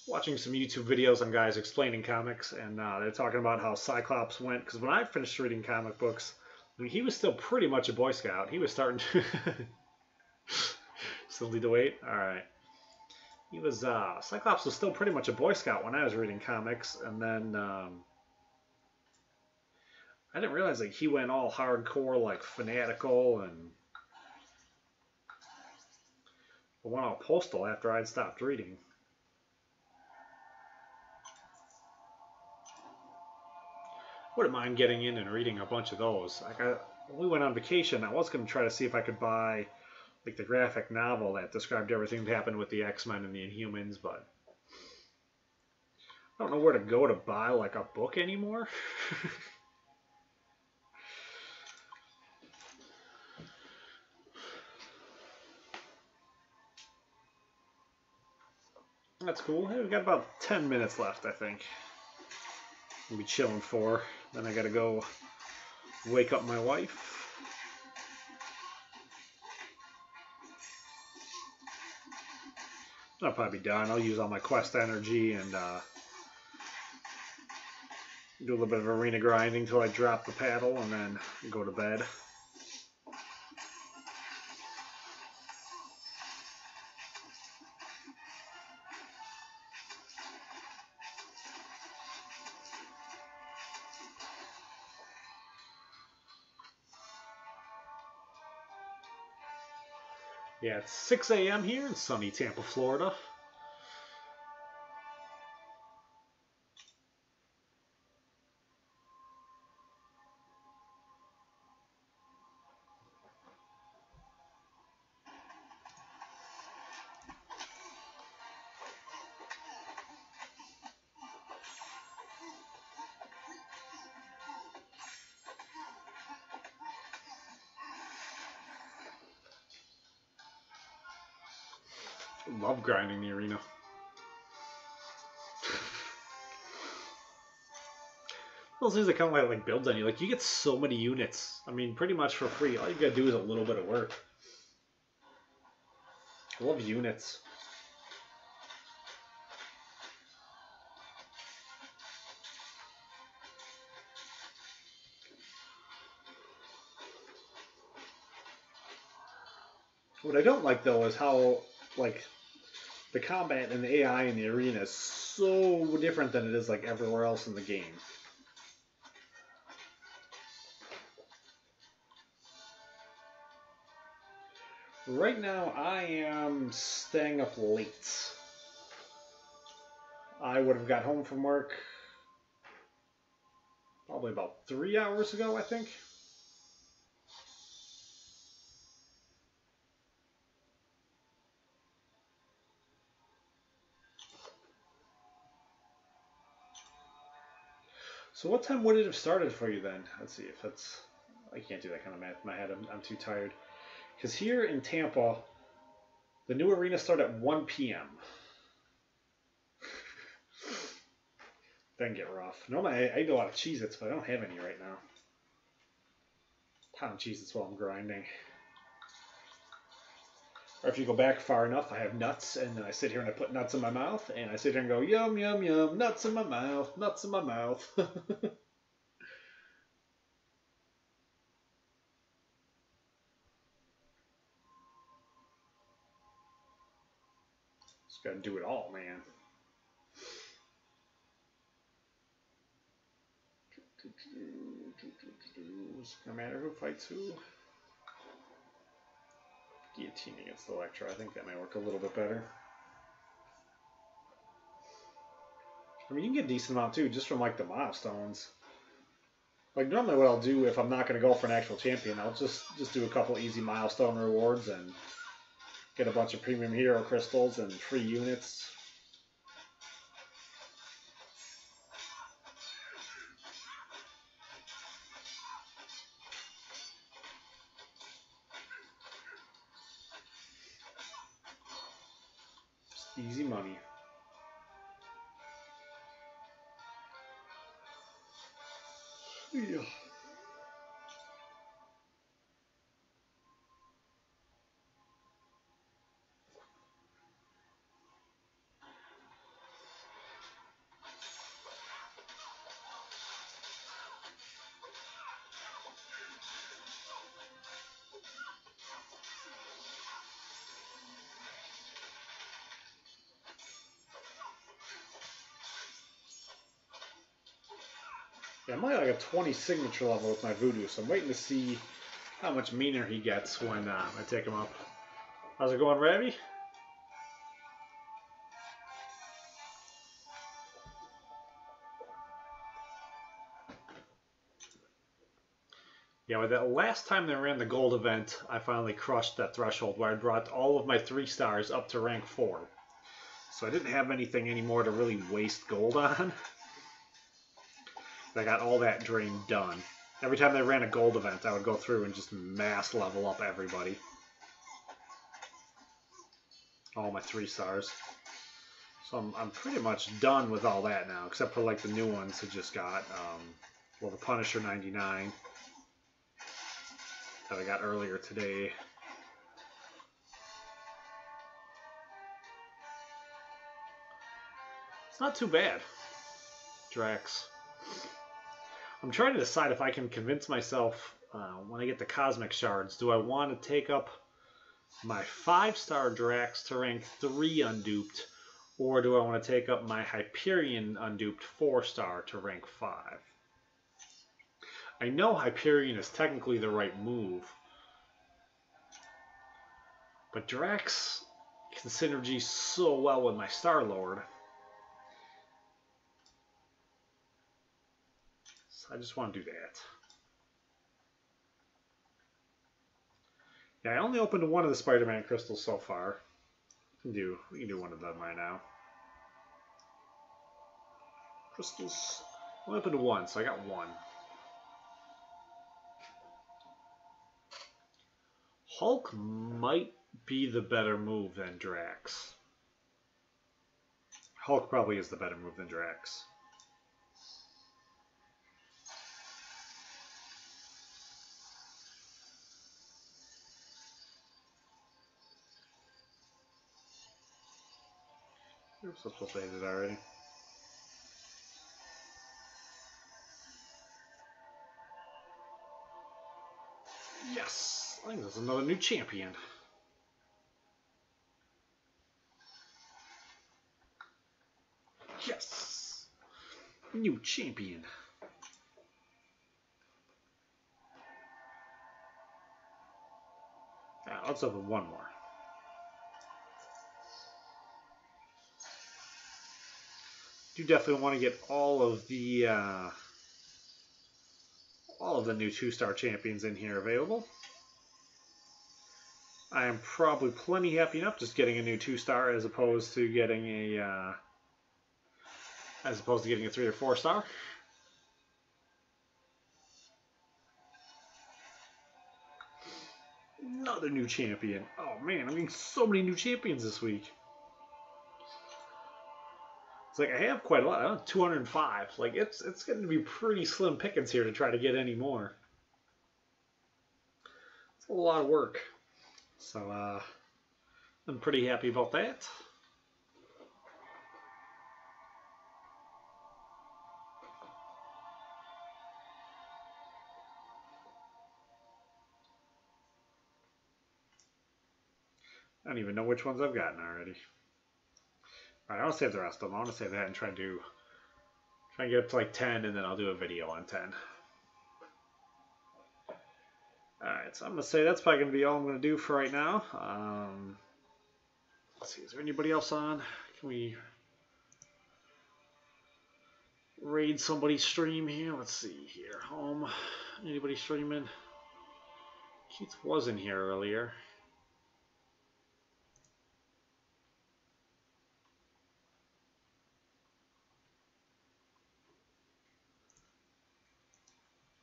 Watching some YouTube videos on guys explaining comics, and they're talking about how Cyclops went. Because when I finished reading comic books, I mean, he was still pretty much a Boy Scout. He was starting to still need to wait. All right, he was Cyclops was still pretty much a Boy Scout when I was reading comics, and then I didn't realize like he went all hardcore, like fanatical, and went all postal after I'd stopped reading. Wouldn't mind getting in and reading a bunch of those. Like when we went on vacation, I was going to try to see if I could buy like the graphic novel that described everything that happened with the X-Men and the Inhumans, but I don't know where to go to buy like a book anymore. That's cool. Hey, we've got about 10 minutes left, I think. We'll be chilling for. Then I gotta go wake up my wife. I'll probably be done. I'll use all my quest energy and do a little bit of arena grinding until I drop the paddle and then go to bed. Yeah, it's 6 a.m. here in sunny Tampa, Florida. Love grinding the arena. Those things that kind of like builds on you. Like you get so many units. I mean, pretty much for free. All you gotta do is a little bit of work. I love units. What I don't like though is how like the combat and the AI in the arena is so different than it is like everywhere else in the game. Right now I am staying up late. I would have got home from work probably about 3 hours ago, I think. So what time would it have started for you then? Let's see if that's... I can't do that kind of math in my head. I'm too tired. Because here in Tampa, the new arena started at 1 p.m. Then get rough. Normally I eat a lot of Cheez-Its, but I don't have any right now. Ton of Cheez-Its while I'm grinding. Or if you go back far enough, I have nuts, and then I sit here and I put nuts in my mouth, and I sit here and go, yum, yum, yum, nuts in my mouth, nuts in my mouth. Just gotta do it all, man. No matter who fights who. Guillotine against Electra. I think that might work a little bit better. I mean, you can get a decent amount too, just from like the milestones. Like normally what I'll do if I'm not going to go for an actual champion, I'll just do a couple easy milestone rewards and get a bunch of premium hero crystals and free units. Easy money. Yeah. Yeah, I'm only like a 20 signature level with my voodoo, so I'm waiting to see how much meaner he gets when I take him up. How's it going, Ravi? Yeah, with that last time they ran the gold event, I finally crushed that threshold where I brought all of my 3 stars up to rank 4. So I didn't have anything anymore to really waste gold on. I got all that drain done. Every time they ran a gold event, I would go through and just mass level up everybody. All my 3 stars. So I'm pretty much done with all that now, except for like the new ones I just got. Well, the Punisher 99 that I got earlier today. It's not too bad, Drax. I'm trying to decide if I can convince myself when I get the Cosmic Shards, do I want to take up my 5-star Drax to rank 3 unduped, or do I want to take up my Hyperion unduped 4-star to rank 5? I know Hyperion is technically the right move, but Drax can synergy so well with my Star-Lord. So I just want to do that. Yeah, I only opened one of the Spider-Man crystals so far. We can do one of them right now. Crystals. I only opened one, so I got one. Hulk might be the better move than Drax. Hulk probably is the better move than Drax. Oops, I'm supposed to hit it already. Yes! I think there's another new champion. Yes! New champion. Let's open one more. Do definitely want to get all of the new 2-star champions in here available. I am probably plenty happy enough just getting a new 2-star as opposed to getting a 3 or 4-star. Another new champion. Oh man, I'm getting so many new champions this week. It's like I have quite a lot. I have 205. Like it's going to be pretty slim pickings here to try to get any more. It's a lot of work. So I'm pretty happy about that. I don't even know which ones I've gotten already. Alright, I want to save the rest of them. I want to save that and try and get up to like 10, and then I'll do a video on 10. Alright, so I'm going to say that's probably going to be all I'm going to do for right now. Let's see, is there anybody else on? Can we raid somebody's stream here? Let's see here. Home. Anybody streaming? Keith was in here earlier.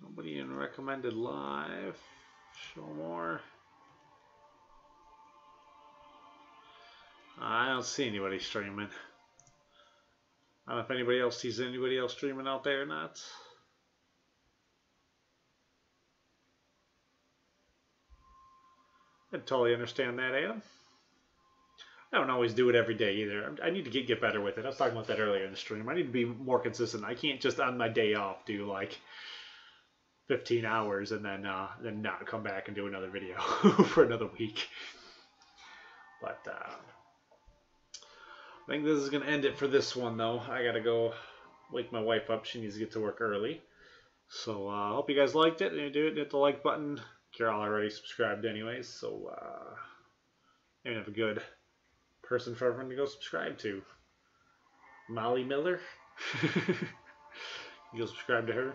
Nobody in recommended live. Show more. I don't see anybody streaming. I don't know if anybody else sees anybody else streaming out there or not. I totally understand that, Adam. I don't always do it every day either. I need to get better with it. I was talking about that earlier in the stream. I need to be more consistent. I can't just on my day off do like 15 hours and then not come back and do another video for another week. But I think this is going to end it for this one, though. I got to go wake my wife up. She needs to get to work early. So I hope you guys liked it. And you do it, hit the like button. You're all already subscribed anyways, so you have a good person for everyone to go subscribe to. Molly Miller. You go subscribe to her.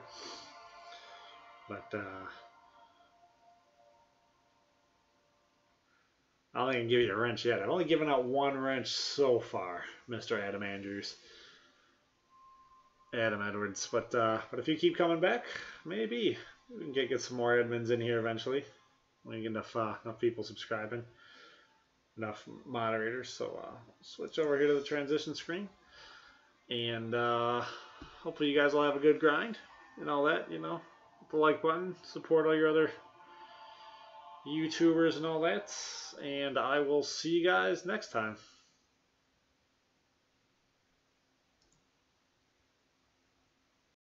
But I don't even give you a wrench yet. I've only given out one wrench so far, Mr. Adam Andrews. Adam Edwards. But if you keep coming back, maybe we can get some more admins in here eventually. We get enough people subscribing, enough moderators. So switch over here to the transition screen, and hopefully you guys will have a good grind and all that. You know, hit the like button, support all your other YouTubers and all that, and I will see you guys next time.